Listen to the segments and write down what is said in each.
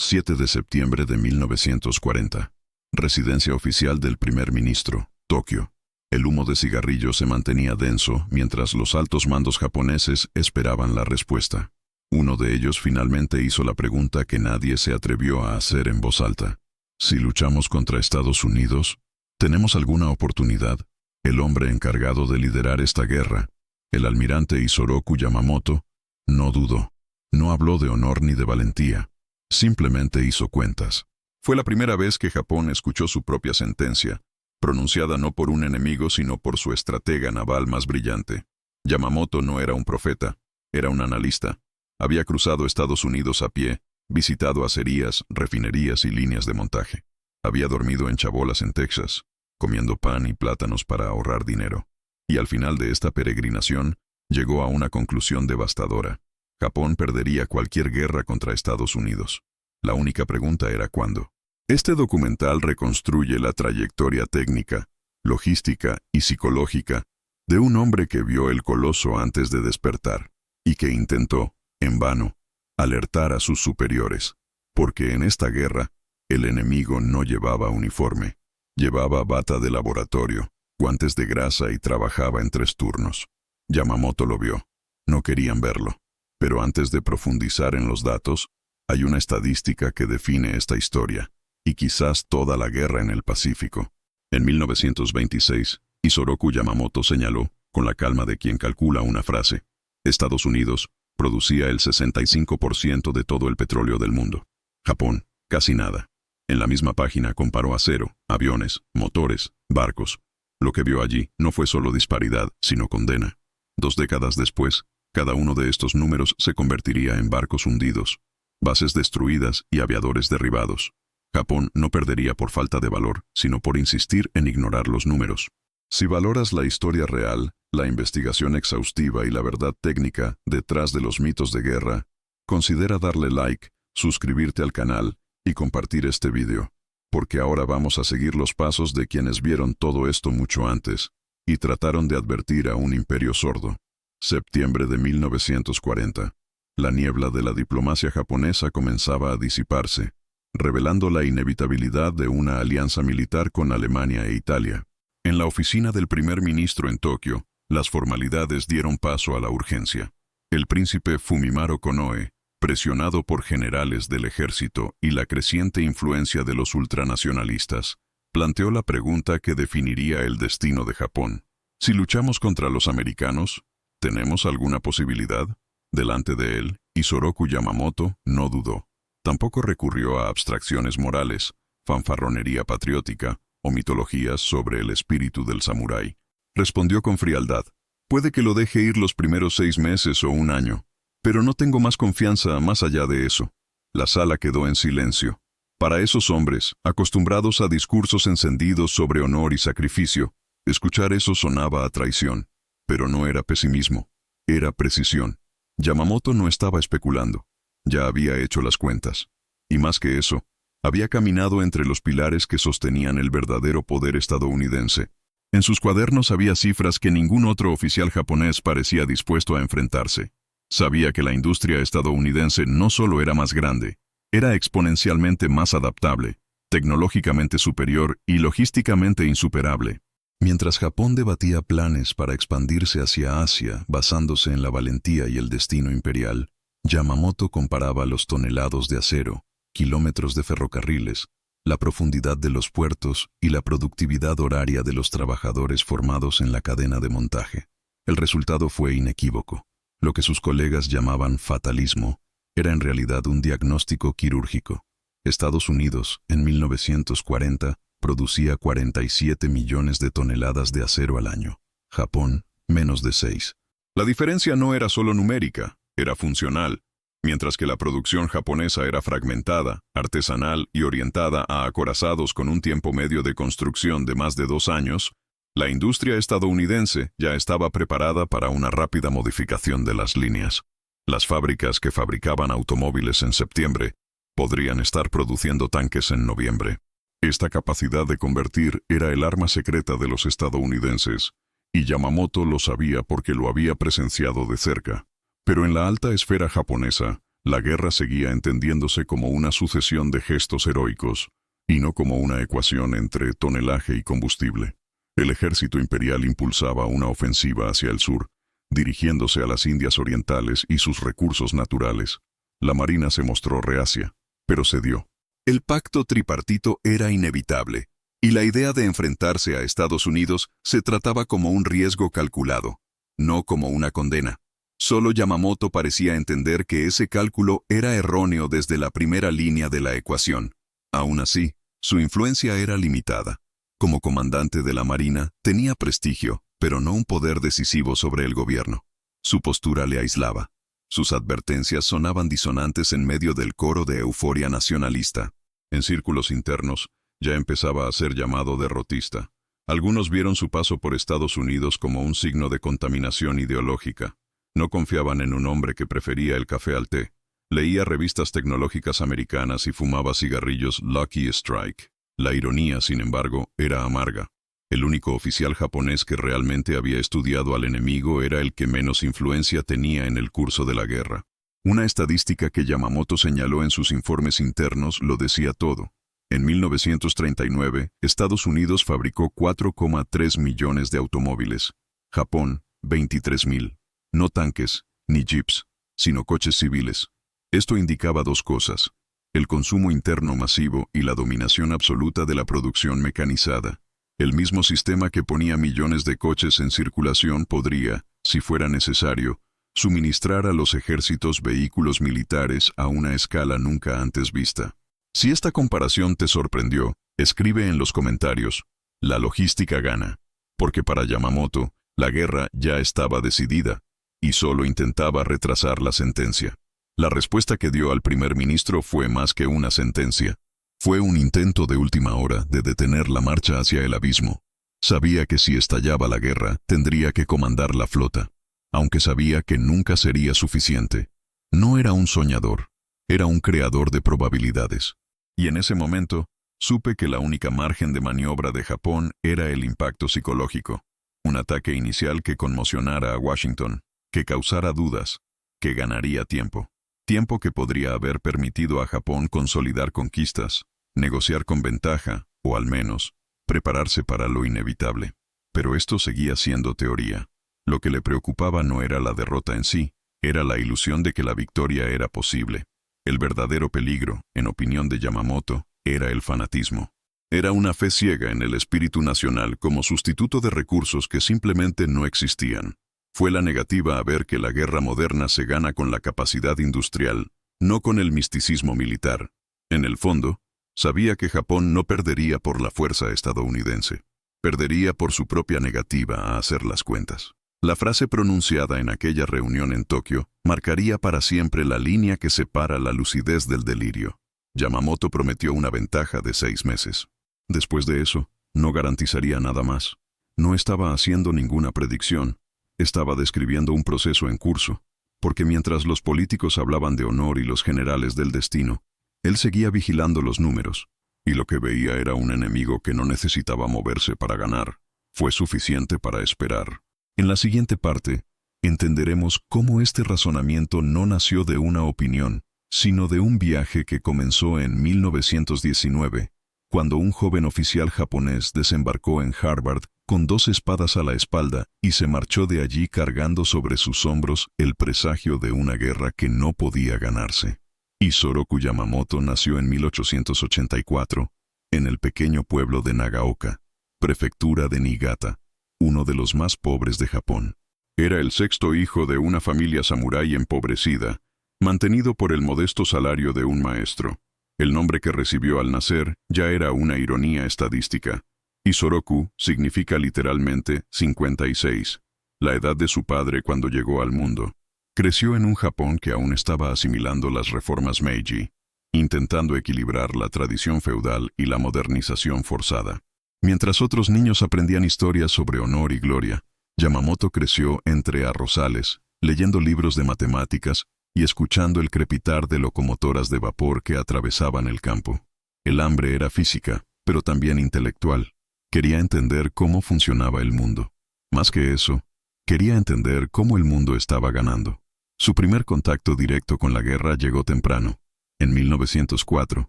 7 de septiembre de 1940. Residencia oficial del primer ministro, Tokio. El humo de cigarrillo se mantenía denso mientras los altos mandos japoneses esperaban la respuesta. Uno de ellos finalmente hizo la pregunta que nadie se atrevió a hacer en voz alta. Si luchamos contra Estados Unidos, ¿tenemos alguna oportunidad? El hombre encargado de liderar esta guerra, el almirante Isoroku Yamamoto, no dudó. No habló de honor ni de valentía. Simplemente hizo cuentas. Fue la primera vez que Japón escuchó su propia sentencia, pronunciada no por un enemigo sino por su estratega naval más brillante. Yamamoto no era un profeta, era un analista. Había cruzado Estados Unidos a pie, visitado acerías, refinerías y líneas de montaje. Había dormido en chabolas en Texas, comiendo pan y plátanos para ahorrar dinero. Y al final de esta peregrinación, llegó a una conclusión devastadora. Japón perdería cualquier guerra contra Estados Unidos. La única pregunta era ¿cuándo? Este documental reconstruye la trayectoria técnica, logística y psicológica de un hombre que vio el coloso antes de despertar y que intentó, en vano, alertar a sus superiores, porque en esta guerra el enemigo no llevaba uniforme, llevaba bata de laboratorio, guantes de grasa y trabajaba en 3 turnos. Yamamoto lo vio. No querían verlo. Pero antes de profundizar en los datos, hay una estadística que define esta historia, y quizás toda la guerra en el Pacífico. En 1926, Isoroku Yamamoto señaló, con la calma de quien calcula una frase, Estados Unidos producía el 65% de todo el petróleo del mundo. Japón, casi nada. En la misma página comparó acero, aviones, motores, barcos. Lo que vio allí no fue solo disparidad, sino condena. 2 décadas después, cada uno de estos números se convertiría en barcos hundidos, bases destruidas y aviadores derribados. Japón no perdería por falta de valor, sino por insistir en ignorar los números. Si valoras la historia real, la investigación exhaustiva y la verdad técnica detrás de los mitos de guerra, considera darle like, suscribirte al canal y compartir este video, porque ahora vamos a seguir los pasos de quienes vieron todo esto mucho antes y trataron de advertir a un imperio sordo. Septiembre de 1940. La niebla de la diplomacia japonesa comenzaba a disiparse, revelando la inevitabilidad de una alianza militar con Alemania e Italia. En la oficina del primer ministro en Tokio, las formalidades dieron paso a la urgencia. El príncipe Fumimaro Konoe, presionado por generales del ejército y la creciente influencia de los ultranacionalistas, planteó la pregunta que definiría el destino de Japón. Si luchamos contra los americanos, ¿tenemos alguna posibilidad? Delante de él, Isoroku Yamamoto no dudó. Tampoco recurrió a abstracciones morales, fanfarronería patriótica o mitologías sobre el espíritu del samurái. Respondió con frialdad. Puede que lo deje ir los primeros 6 meses o 1 año, pero no tengo más confianza más allá de eso. La sala quedó en silencio. Para esos hombres, acostumbrados a discursos encendidos sobre honor y sacrificio, escuchar eso sonaba a traición. Pero no era pesimismo, era precisión. Yamamoto no estaba especulando, ya había hecho las cuentas. Y más que eso, había caminado entre los pilares que sostenían el verdadero poder estadounidense. En sus cuadernos había cifras que ningún otro oficial japonés parecía dispuesto a enfrentarse. Sabía que la industria estadounidense no solo era más grande, era exponencialmente más adaptable, tecnológicamente superior y logísticamente insuperable. Mientras Japón debatía planes para expandirse hacia Asia basándose en la valentía y el destino imperial, Yamamoto comparaba los tonelados de acero, kilómetros de ferrocarriles, la profundidad de los puertos y la productividad horaria de los trabajadores formados en la cadena de montaje. El resultado fue inequívoco. Lo que sus colegas llamaban fatalismo era en realidad un diagnóstico quirúrgico. Estados Unidos, en 1940, producía 47 millones de toneladas de acero al año. Japón, menos de 6. La diferencia no era solo numérica, era funcional. Mientras que la producción japonesa era fragmentada, artesanal y orientada a acorazados con un tiempo medio de construcción de más de 2 años, la industria estadounidense ya estaba preparada para una rápida modificación de las líneas. Las fábricas que fabricaban automóviles en septiembre podrían estar produciendo tanques en noviembre. Esta capacidad de convertir era el arma secreta de los estadounidenses, y Yamamoto lo sabía porque lo había presenciado de cerca. Pero en la alta esfera japonesa, La guerra seguía entendiéndose como una sucesión de gestos heroicos, y no como una ecuación entre tonelaje y combustible. El ejército imperial impulsaba una ofensiva hacia el sur, dirigiéndose a las Indias Orientales y sus recursos naturales. La marina se mostró reacia, pero cedió. El pacto tripartito era inevitable, y la idea de enfrentarse a Estados Unidos se trataba como un riesgo calculado, no como una condena. Solo Yamamoto parecía entender que ese cálculo era erróneo desde la primera línea de la ecuación. Aún así, su influencia era limitada. Como comandante de la Marina, tenía prestigio, pero no un poder decisivo sobre el gobierno. Su postura le aislaba. Sus advertencias sonaban disonantes en medio del coro de euforia nacionalista. En círculos internos, ya empezaba a ser llamado derrotista. Algunos vieron su paso por Estados Unidos como un signo de contaminación ideológica. No confiaban en un hombre que prefería el café al té. Leía revistas tecnológicas americanas y fumaba cigarrillos Lucky Strike. La ironía, sin embargo, era amarga. El único oficial japonés que realmente había estudiado al enemigo era el que menos influencia tenía en el curso de la guerra. Una estadística que Yamamoto señaló en sus informes internos lo decía todo. En 1939, Estados Unidos fabricó 4,3 millones de automóviles. Japón, 23,000. No tanques, ni jeeps, sino coches civiles. Esto indicaba dos cosas: el consumo interno masivo y la dominación absoluta de la producción mecanizada. El mismo sistema que ponía millones de coches en circulación podría, si fuera necesario, suministrar a los ejércitos vehículos militares a una escala nunca antes vista. Si esta comparación te sorprendió, escribe en los comentarios. La logística gana, porque para Yamamoto, la guerra ya estaba decidida, y solo intentaba retrasar la sentencia. La respuesta que dio al primer ministro fue más que una sentencia. Fue un intento de última hora de detener la marcha hacia el abismo. Sabía que si estallaba la guerra, tendría que comandar la flota, aunque sabía que nunca sería suficiente. No era un soñador, era un creador de probabilidades. Y en ese momento, supe que la única margen de maniobra de Japón era el impacto psicológico. Un ataque inicial que conmocionara a Washington, que causara dudas, que ganaría tiempo. Tiempo que podría haber permitido a Japón consolidar conquistas, negociar con ventaja, o al menos, prepararse para lo inevitable. Pero esto seguía siendo teoría. Lo que le preocupaba no era la derrota en sí, era la ilusión de que la victoria era posible. El verdadero peligro, en opinión de Yamamoto, era el fanatismo. Era una fe ciega en el espíritu nacional como sustituto de recursos que simplemente no existían. Fue la negativa a ver que la guerra moderna se gana con la capacidad industrial, no con el misticismo militar. En el fondo, sabía que Japón no perdería por la fuerza estadounidense. Perdería por su propia negativa a hacer las cuentas. La frase pronunciada en aquella reunión en Tokio marcaría para siempre la línea que separa la lucidez del delirio. Yamamoto prometió una ventaja de 6 meses. Después de eso, no garantizaría nada más. No estaba haciendo ninguna predicción. Estaba describiendo un proceso en curso, porque mientras los políticos hablaban de honor y los generales del destino, él seguía vigilando los números, y lo que veía era un enemigo que no necesitaba moverse para ganar. Fue suficiente para esperar. En la siguiente parte, entenderemos cómo este razonamiento no nació de una opinión, sino de un viaje que comenzó en 1919, cuando un joven oficial japonés desembarcó en Harvard con 2 espadas a la espalda y se marchó de allí cargando sobre sus hombros el presagio de una guerra que no podía ganarse. Isoroku Yamamoto nació en 1884, en el pequeño pueblo de Nagaoka, prefectura de Niigata, uno de los más pobres de Japón. Era el 6º hijo de una familia samurái empobrecida, mantenido por el modesto salario de un maestro. El nombre que recibió al nacer ya era una ironía estadística. Isoroku significa literalmente 56, la edad de su padre cuando llegó al mundo. Creció en un Japón que aún estaba asimilando las reformas Meiji, intentando equilibrar la tradición feudal y la modernización forzada. Mientras otros niños aprendían historias sobre honor y gloria, Yamamoto creció entre arrozales, leyendo libros de matemáticas y escuchando el crepitar de locomotoras de vapor que atravesaban el campo. El hambre era física, pero también intelectual. Quería entender cómo funcionaba el mundo. Más que eso, quería entender cómo el mundo estaba ganando. Su primer contacto directo con la guerra llegó temprano. En 1904,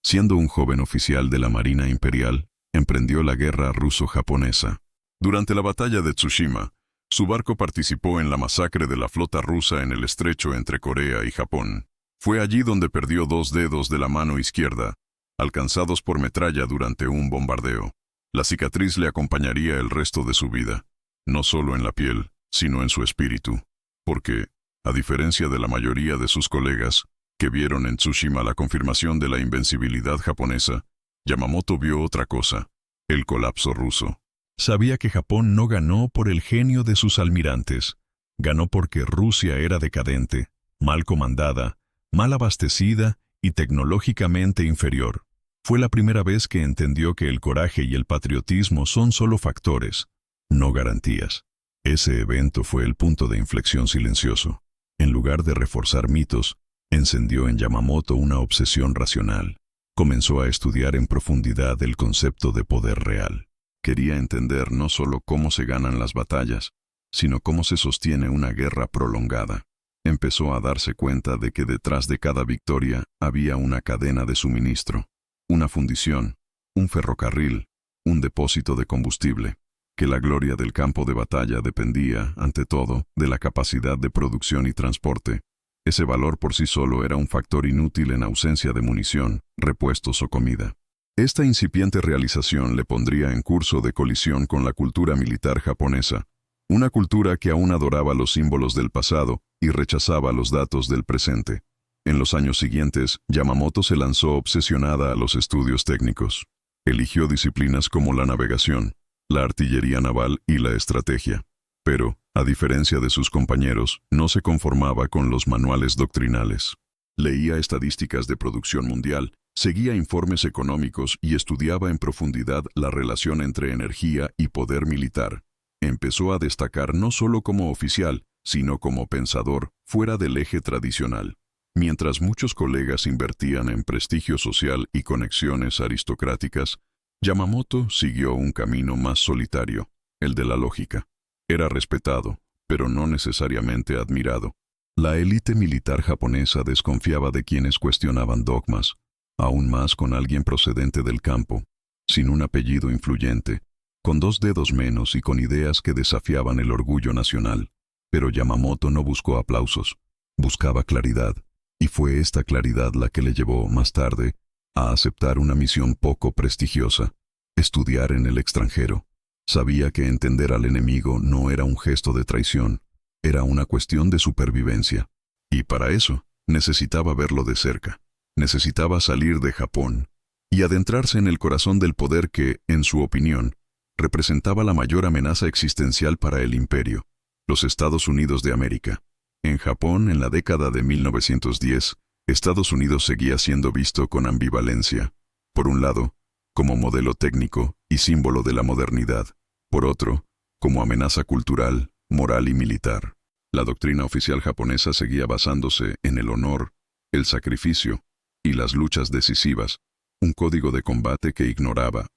siendo un joven oficial de la Marina Imperial, emprendió la guerra ruso-japonesa. Durante la batalla de Tsushima, su barco participó en la masacre de la flota rusa en el estrecho entre Corea y Japón. Fue allí donde perdió 2 dedos de la mano izquierda, alcanzados por metralla durante un bombardeo. La cicatriz le acompañaría el resto de su vida, no solo en la piel, sino en su espíritu, porque, a diferencia de la mayoría de sus colegas, que vieron en Tsushima la confirmación de la invencibilidad japonesa, Yamamoto vio otra cosa: el colapso ruso. Sabía que Japón no ganó por el genio de sus almirantes, ganó porque Rusia era decadente, mal comandada, mal abastecida y tecnológicamente inferior. Fue la primera vez que entendió que el coraje y el patriotismo son solo factores, no garantías. Ese evento fue el punto de inflexión silencioso. En lugar de reforzar mitos, encendió en Yamamoto una obsesión racional. Comenzó a estudiar en profundidad el concepto de poder real. Quería entender no solo cómo se ganan las batallas, sino cómo se sostiene una guerra prolongada. Empezó a darse cuenta de que detrás de cada victoria había una cadena de suministro, una fundición, un ferrocarril, un depósito de combustible, que la gloria del campo de batalla dependía, ante todo, de la capacidad de producción y transporte. Ese valor por sí solo era un factor inútil en ausencia de munición, repuestos o comida. Esta incipiente realización le pondría en curso de colisión con la cultura militar japonesa, una cultura que aún adoraba los símbolos del pasado y rechazaba los datos del presente. En los años siguientes, Yamamoto se lanzó obsesionada a los estudios técnicos. Eligió disciplinas como la navegación, la artillería naval y la estrategia. Pero, a diferencia de sus compañeros, no se conformaba con los manuales doctrinales. Leía estadísticas de producción mundial, seguía informes económicos y estudiaba en profundidad la relación entre energía y poder militar. Empezó a destacar no solo como oficial, sino como pensador fuera del eje tradicional. Mientras muchos colegas invertían en prestigio social y conexiones aristocráticas, Yamamoto siguió un camino más solitario, el de la lógica. Era respetado, pero no necesariamente admirado. La élite militar japonesa desconfiaba de quienes cuestionaban dogmas, aún más con alguien procedente del campo, sin un apellido influyente, con 2 dedos menos y con ideas que desafiaban el orgullo nacional. Pero Yamamoto no buscó aplausos, buscaba claridad, y fue esta claridad la que le llevó, más tarde, a aceptar una misión poco prestigiosa: estudiar en el extranjero. Sabía que entender al enemigo no era un gesto de traición, era una cuestión de supervivencia. Y para eso, necesitaba verlo de cerca. Necesitaba salir de Japón y adentrarse en el corazón del poder que, en su opinión, representaba la mayor amenaza existencial para el imperio: los Estados Unidos de América. En Japón, en la década de 1910, Estados Unidos seguía siendo visto con ambivalencia. Por un lado, como modelo técnico y símbolo de la modernidad. Por otro, como amenaza cultural, moral y militar. La doctrina oficial japonesa seguía basándose en el honor, el sacrificio y las luchas decisivas, un código de combate que ignoraba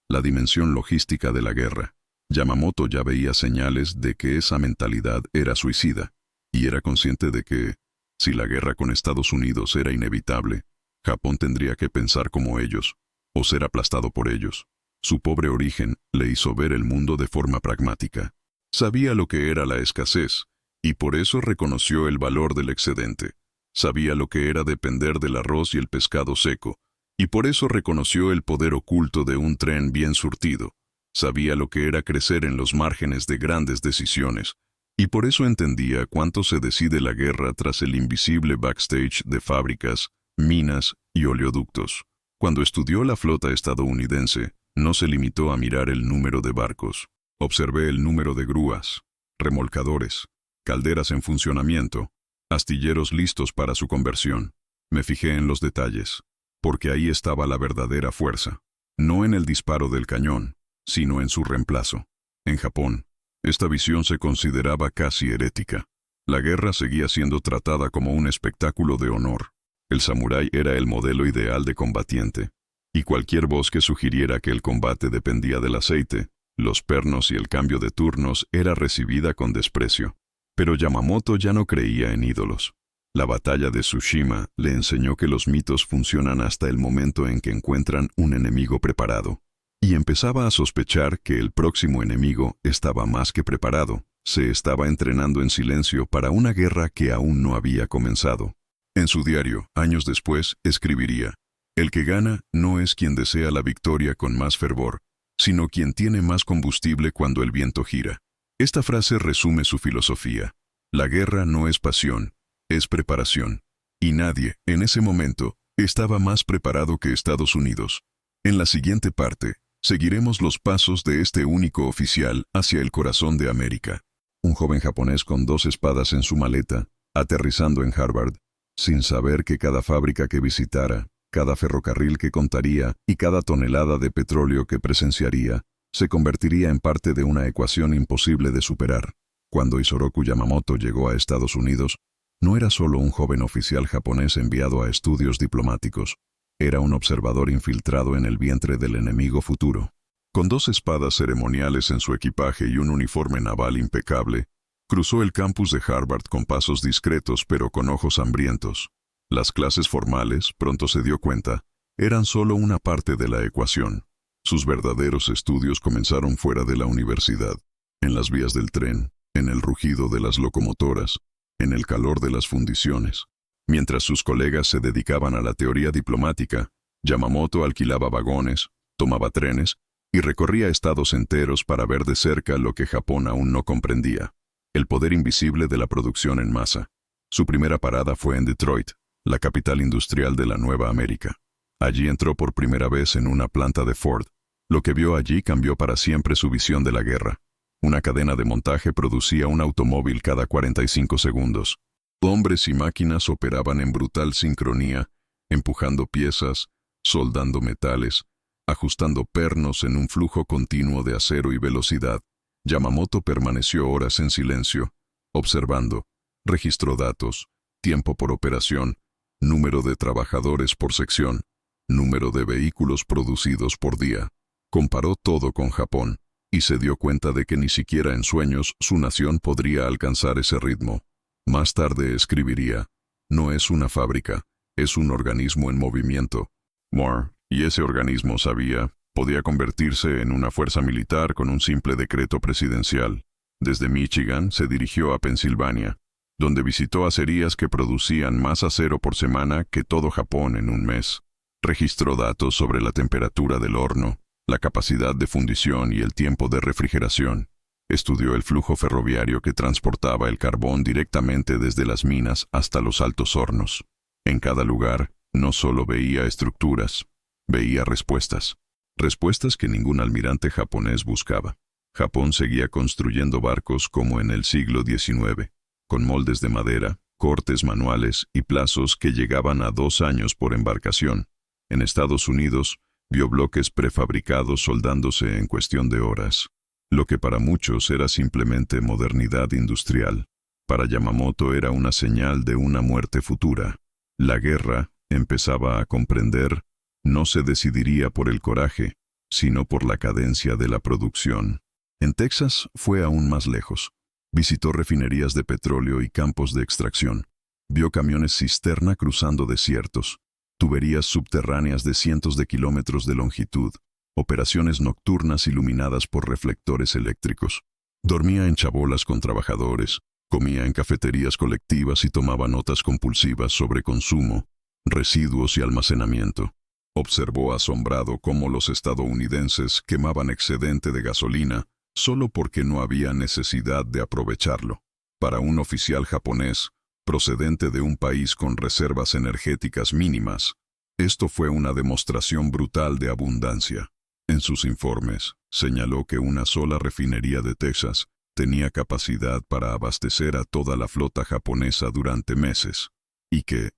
la dimensión logística de la guerra. Yamamoto ya veía señales de que esa mentalidad era suicida, y era consciente de que, si la guerra con Estados Unidos era inevitable, Japón tendría que pensar como ellos, o ser aplastado por ellos. Su pobre origen le hizo ver el mundo de forma pragmática. Sabía lo que era la escasez, y por eso reconoció el valor del excedente. Sabía lo que era depender del arroz y el pescado seco, y por eso reconoció el poder oculto de un tren bien surtido. Sabía lo que era crecer en los márgenes de grandes decisiones, y por eso entendía cuánto se decide la guerra tras el invisible backstage de fábricas, minas y oleoductos. Cuando estudió la flota estadounidense, no se limitó a mirar el número de barcos. Observé el número de grúas, remolcadores, calderas en funcionamiento, astilleros listos para su conversión. Me fijé en los detalles, porque ahí estaba la verdadera fuerza, no en el disparo del cañón, sino en su reemplazo. En Japón, esta visión se consideraba casi herética. La guerra seguía siendo tratada como un espectáculo de honor. El samurái era el modelo ideal de combatiente, y cualquier voz que sugiriera que el combate dependía del aceite, los pernos y el cambio de turnos era recibida con desprecio. Pero Yamamoto ya no creía en ídolos. La batalla de Tsushima le enseñó que los mitos funcionan hasta el momento en que encuentran un enemigo preparado. Y empezaba a sospechar que el próximo enemigo estaba más que preparado. Se estaba entrenando en silencio para una guerra que aún no había comenzado. En su diario, años después, escribiría: «El que gana no es quien desea la victoria con más fervor, sino quien tiene más combustible cuando el viento gira». Esta frase resume su filosofía. La guerra no es pasión, es preparación. Y nadie, en ese momento, estaba más preparado que Estados Unidos. En la siguiente parte, seguiremos los pasos de este único oficial hacia el corazón de América. Un joven japonés con 2 espadas en su maleta, aterrizando en Harvard, sin saber que cada fábrica que visitara, cada ferrocarril que contaría y cada tonelada de petróleo que presenciaría, se convertiría en parte de una ecuación imposible de superar. Cuando Isoroku Yamamoto llegó a Estados Unidos, no era solo un joven oficial japonés enviado a estudios diplomáticos, era un observador infiltrado en el vientre del enemigo futuro. Con 2 espadas ceremoniales en su equipaje y un uniforme naval impecable, cruzó el campus de Harvard con pasos discretos pero con ojos hambrientos. Las clases formales, pronto se dio cuenta, eran solo una parte de la ecuación. Sus verdaderos estudios comenzaron fuera de la universidad, en las vías del tren, en el rugido de las locomotoras, en el calor de las fundiciones. Mientras sus colegas se dedicaban a la teoría diplomática, Yamamoto alquilaba vagones, tomaba trenes y recorría estados enteros para ver de cerca lo que Japón aún no comprendía: el poder invisible de la producción en masa. Su primera parada fue en Detroit, la capital industrial de la Nueva América. Allí entró por primera vez en una planta de Ford. Lo que vio allí cambió para siempre su visión de la guerra. Una cadena de montaje producía un automóvil cada 45 segundos. Hombres y máquinas operaban en brutal sincronía, empujando piezas, soldando metales, ajustando pernos en un flujo continuo de acero y velocidad. Yamamoto permaneció horas en silencio, observando. Registró datos, tiempo por operación, número de trabajadores por sección, número de vehículos producidos por día. Comparó todo con Japón, y se dio cuenta de que ni siquiera en sueños su nación podría alcanzar ese ritmo. Más tarde escribiría: «No es una fábrica, es un organismo en movimiento». Y ese organismo sabía, podía convertirse en una fuerza militar con un simple decreto presidencial. Desde Michigan se dirigió a Pensilvania, donde visitó acerías que producían más acero por semana que todo Japón en un mes. Registró datos sobre la temperatura del horno, la capacidad de fundición y el tiempo de refrigeración. Estudió el flujo ferroviario que transportaba el carbón directamente desde las minas hasta los altos hornos. En cada lugar, no solo veía estructuras, veía respuestas. Respuestas que ningún almirante japonés buscaba. Japón seguía construyendo barcos como en el siglo XIX, con moldes de madera, cortes manuales y plazos que llegaban a 2 años por embarcación. En Estados Unidos, vio bloques prefabricados soldándose en cuestión de horas. Lo que para muchos era simplemente modernidad industrial, para Yamamoto era una señal de una muerte futura. La guerra, empezaba a comprender, no se decidiría por el coraje, sino por la cadencia de la producción. En Texas fue aún más lejos. Visitó refinerías de petróleo y campos de extracción. Vio camiones cisterna cruzando desiertos, tuberías subterráneas de cientos de kilómetros de longitud, operaciones nocturnas iluminadas por reflectores eléctricos. Dormía en chabolas con trabajadores, comía en cafeterías colectivas y tomaba notas compulsivas sobre consumo, residuos y almacenamiento. Observó asombrado cómo los estadounidenses quemaban excedente de gasolina solo porque no había necesidad de aprovecharlo. Para un oficial japonés, procedente de un país con reservas energéticas mínimas, esto fue una demostración brutal de abundancia. En sus informes, señaló que una sola refinería de Texas tenía capacidad para abastecer a toda la flota japonesa durante meses, y que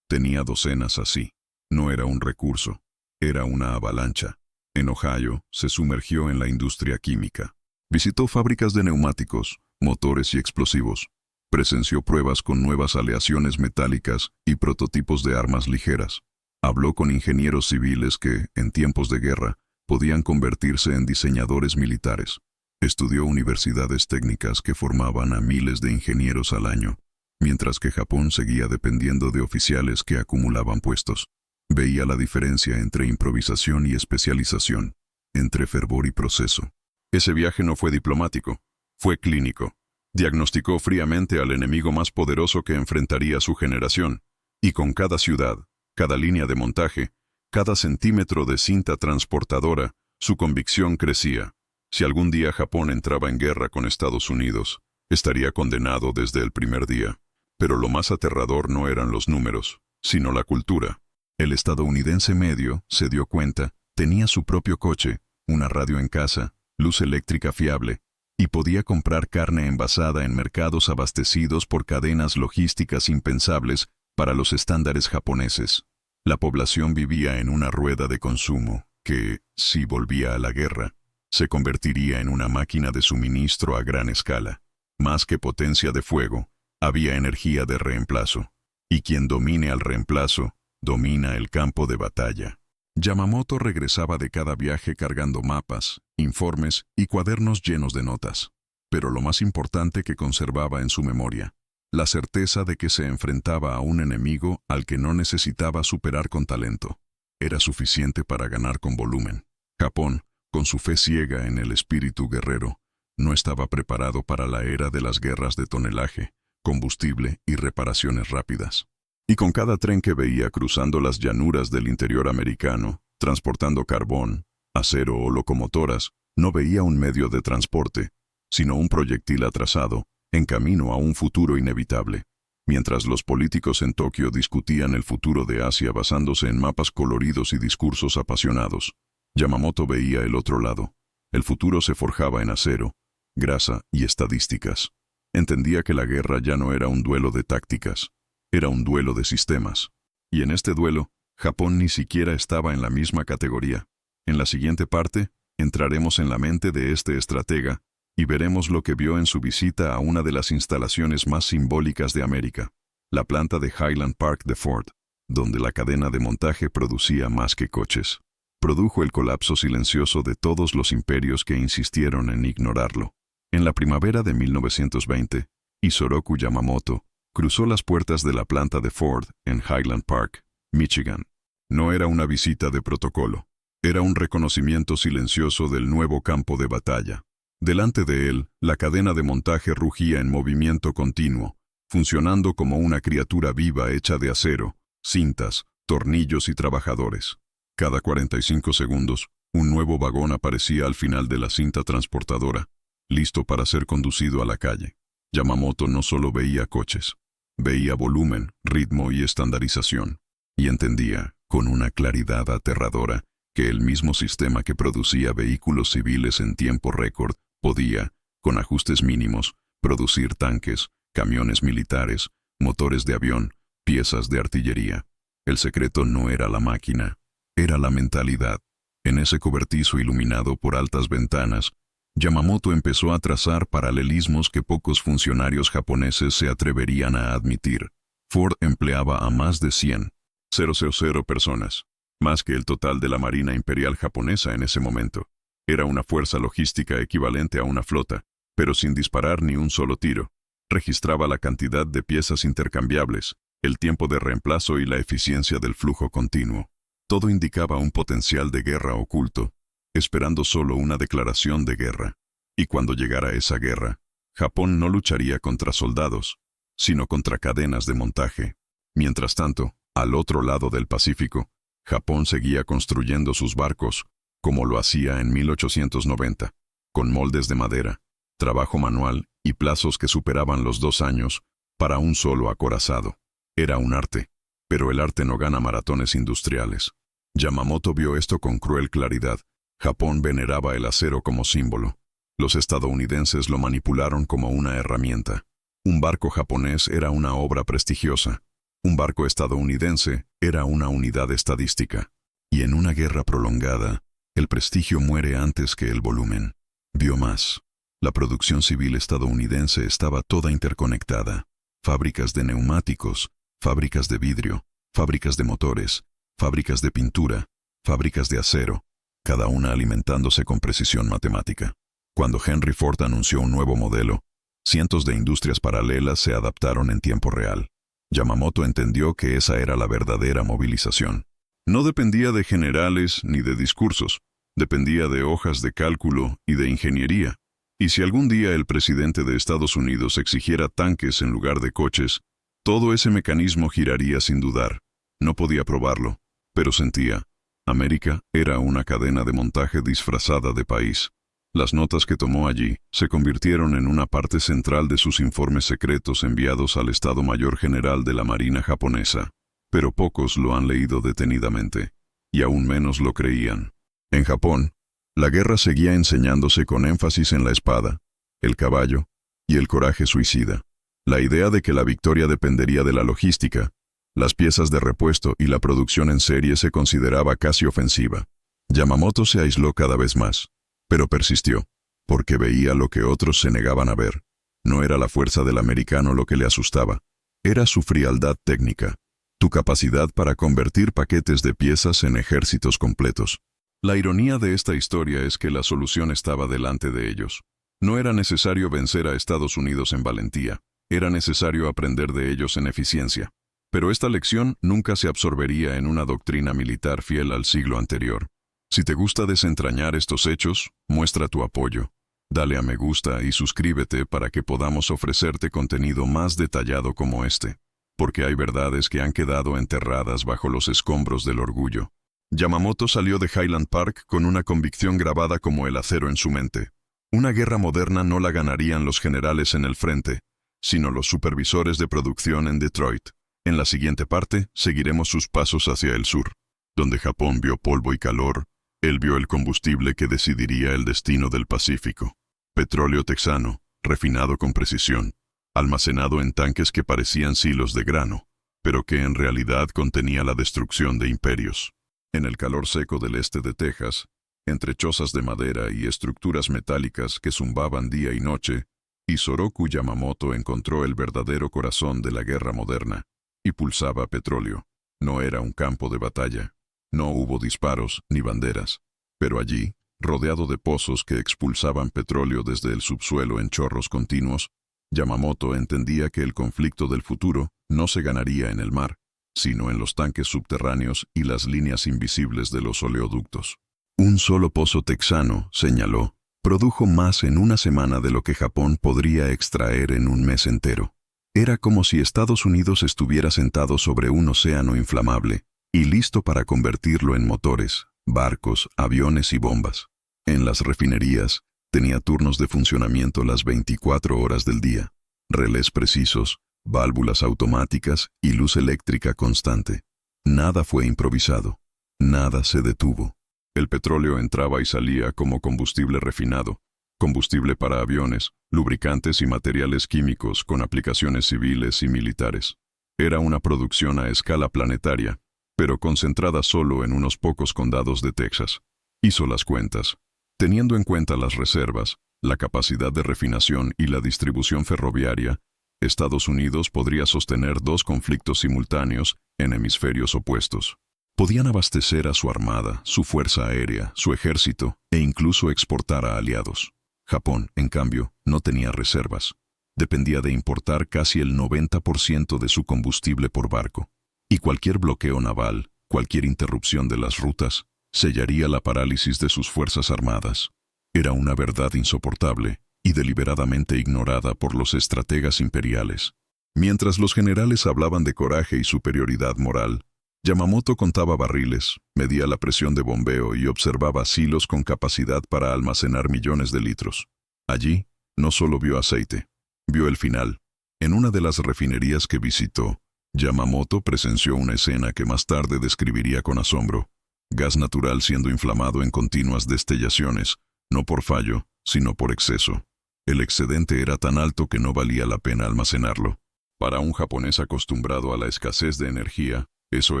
tenía docenas así. No era un recurso, era una avalancha. En Ohio, se sumergió en la industria química. Visitó fábricas de neumáticos, motores y explosivos. Presenció pruebas con nuevas aleaciones metálicas y prototipos de armas ligeras. Habló con ingenieros civiles que, en tiempos de guerra, podían convertirse en diseñadores militares. Estudió universidades técnicas que formaban a miles de ingenieros al año, mientras que Japón seguía dependiendo de oficiales que acumulaban puestos. Veía la diferencia entre improvisación y especialización, entre fervor y proceso. Ese viaje no fue diplomático, fue clínico. Diagnosticó fríamente al enemigo más poderoso que enfrentaría su generación, y con cada ciudad, cada línea de montaje, cada centímetro de cinta transportadora, su convicción crecía. Si algún día Japón entraba en guerra con Estados Unidos, estaría condenado desde el primer día. Pero lo más aterrador no eran los números, sino la cultura. El estadounidense medio, se dio cuenta, tenía su propio coche, una radio en casa, luz eléctrica fiable, y podía comprar carne envasada en mercados abastecidos por cadenas logísticas impensables para los estándares japoneses. La población vivía en una rueda de consumo que, si volvía a la guerra, se convertiría en una máquina de suministro a gran escala. Más que potencia de fuego, había energía de reemplazo, y quien domine al reemplazo, domina el campo de batalla. Yamamoto regresaba de cada viaje cargando mapas, informes y cuadernos llenos de notas. Pero lo más importante que conservaba en su memoria, la certeza de que se enfrentaba a un enemigo al que no necesitaba superar con talento. Era suficiente para ganar con volumen. Japón, con su fe ciega en el espíritu guerrero, no estaba preparado para la era de las guerras de tonelaje, combustible y reparaciones rápidas. Y con cada tren que veía cruzando las llanuras del interior americano, transportando carbón, acero o locomotoras, no veía un medio de transporte, sino un proyectil atrasado, en camino a un futuro inevitable. Mientras los políticos en Tokio discutían el futuro de Asia basándose en mapas coloridos y discursos apasionados, Yamamoto veía el otro lado. El futuro se forjaba en acero, grasa y estadísticas. Entendía que la guerra ya no era un duelo de tácticas, era un duelo de sistemas. Y en este duelo, Japón ni siquiera estaba en la misma categoría. En la siguiente parte, entraremos en la mente de este estratega y veremos lo que vio en su visita a una de las instalaciones más simbólicas de América, la planta de Highland Park de Ford, donde la cadena de montaje producía más que coches. Produjo el colapso silencioso de todos los imperios que insistieron en ignorarlo. En la primavera de 1920, Isoroku Yamamoto cruzó las puertas de la planta de Ford en Highland Park, Michigan. No era una visita de protocolo, era un reconocimiento silencioso del nuevo campo de batalla. Delante de él, la cadena de montaje rugía en movimiento continuo, funcionando como una criatura viva hecha de acero, cintas, tornillos y trabajadores. Cada 45 segundos, un nuevo vagón aparecía al final de la cinta transportadora, listo para ser conducido a la calle. Yamamoto no solo veía coches, veía volumen, ritmo y estandarización, y entendía, con una claridad aterradora, que el mismo sistema que producía vehículos civiles en tiempo récord podía, con ajustes mínimos, producir tanques, camiones militares, motores de avión, piezas de artillería. El secreto no era la máquina, era la mentalidad. En ese cobertizo iluminado por altas ventanas, Yamamoto empezó a trazar paralelismos que pocos funcionarios japoneses se atreverían a admitir. Ford empleaba a más de 100,000 personas, más que el total de la Marina Imperial japonesa en ese momento. Era una fuerza logística equivalente a una flota, pero sin disparar ni un solo tiro. Registraba la cantidad de piezas intercambiables, el tiempo de reemplazo y la eficiencia del flujo continuo. Todo indicaba un potencial de guerra oculto, esperando solo una declaración de guerra. Y cuando llegara esa guerra, Japón no lucharía contra soldados, sino contra cadenas de montaje. Mientras tanto, al otro lado del Pacífico, Japón seguía construyendo sus barcos, como lo hacía en 1890, con moldes de madera, trabajo manual y plazos que superaban los 2 años para un solo acorazado. Era un arte, pero el arte no gana maratones industriales. Yamamoto vio esto con cruel claridad. Japón veneraba el acero como símbolo. Los estadounidenses lo manipularon como una herramienta. Un barco japonés era una obra prestigiosa. Un barco estadounidense era una unidad estadística. Y en una guerra prolongada, el prestigio muere antes que el volumen. Vio más. La producción civil estadounidense estaba toda interconectada. Fábricas de neumáticos, fábricas de vidrio, fábricas de motores, fábricas de pintura, fábricas de acero, cada una alimentándose con precisión matemática. Cuando Henry Ford anunció un nuevo modelo, cientos de industrias paralelas se adaptaron en tiempo real. Yamamoto entendió que esa era la verdadera movilización. No dependía de generales ni de discursos, dependía de hojas de cálculo y de ingeniería. Y si algún día el presidente de Estados Unidos exigiera tanques en lugar de coches, todo ese mecanismo giraría sin dudar. No podía probarlo, pero sentía. América era una cadena de montaje disfrazada de país. Las notas que tomó allí se convirtieron en una parte central de sus informes secretos enviados al Estado Mayor General de la Marina japonesa. Pero pocos lo han leído detenidamente, y aún menos lo creían. En Japón, la guerra seguía enseñándose con énfasis en la espada, el caballo y el coraje suicida. La idea de que la victoria dependería de la logística, las piezas de repuesto y la producción en serie se consideraba casi ofensiva. Yamamoto se aisló cada vez más, pero persistió, porque veía lo que otros se negaban a ver. No era la fuerza del americano lo que le asustaba, era su frialdad técnica, tu capacidad para convertir paquetes de piezas en ejércitos completos. La ironía de esta historia es que la solución estaba delante de ellos. No era necesario vencer a Estados Unidos en valentía, era necesario aprender de ellos en eficiencia. Pero esta lección nunca se absorbería en una doctrina militar fiel al siglo anterior. Si te gusta desentrañar estos hechos, muestra tu apoyo. Dale a me gusta y suscríbete para que podamos ofrecerte contenido más detallado como este. Porque hay verdades que han quedado enterradas bajo los escombros del orgullo. Yamamoto salió de Highland Park con una convicción grabada como el acero en su mente. Una guerra moderna no la ganarían los generales en el frente, sino los supervisores de producción en Detroit. En la siguiente parte, seguiremos sus pasos hacia el sur. Donde Japón vio polvo y calor, él vio el combustible que decidiría el destino del Pacífico. Petróleo texano, refinado con precisión, almacenado en tanques que parecían silos de grano, pero que en realidad contenía la destrucción de imperios. En el calor seco del este de Texas, entre chozas de madera y estructuras metálicas que zumbaban día y noche, Isoroku Yamamoto encontró el verdadero corazón de la guerra moderna, y pulsaba petróleo. No era un campo de batalla. No hubo disparos ni banderas, pero allí, rodeado de pozos que expulsaban petróleo desde el subsuelo en chorros continuos, Yamamoto entendía que el conflicto del futuro no se ganaría en el mar, sino en los tanques subterráneos y las líneas invisibles de los oleoductos. Un solo pozo texano, señaló, produjo más en una semana de lo que Japón podría extraer en un mes entero. Era como si Estados Unidos estuviera sentado sobre un océano inflamable y listo para convertirlo en motores, barcos, aviones y bombas. En las refinerías, tenía turnos de funcionamiento las 24 horas del día, relés precisos, válvulas automáticas y luz eléctrica constante. Nada fue improvisado, nada se detuvo. El petróleo entraba y salía como combustible refinado, combustible para aviones, lubricantes y materiales químicos con aplicaciones civiles y militares. Era una producción a escala planetaria, pero concentrada solo en unos pocos condados de Texas. Hizo las cuentas. Teniendo en cuenta las reservas, la capacidad de refinación y la distribución ferroviaria, Estados Unidos podría sostener 2 conflictos simultáneos en hemisferios opuestos. Podían abastecer a su armada, su fuerza aérea, su ejército e incluso exportar a aliados. Japón, en cambio, no tenía reservas. Dependía de importar casi el 90% de su combustible por barco. Y cualquier bloqueo naval, cualquier interrupción de las rutas, sellaría la parálisis de sus fuerzas armadas. Era una verdad insoportable y deliberadamente ignorada por los estrategas imperiales. Mientras los generales hablaban de coraje y superioridad moral, Yamamoto contaba barriles, medía la presión de bombeo y observaba silos con capacidad para almacenar millones de litros. Allí, no solo vio aceite, vio el final. En una de las refinerías que visitó, Yamamoto presenció una escena que más tarde describiría con asombro. Gas natural siendo inflamado en continuas destellaciones, no por fallo, sino por exceso. El excedente era tan alto que no valía la pena almacenarlo. Para un japonés acostumbrado a la escasez de energía, eso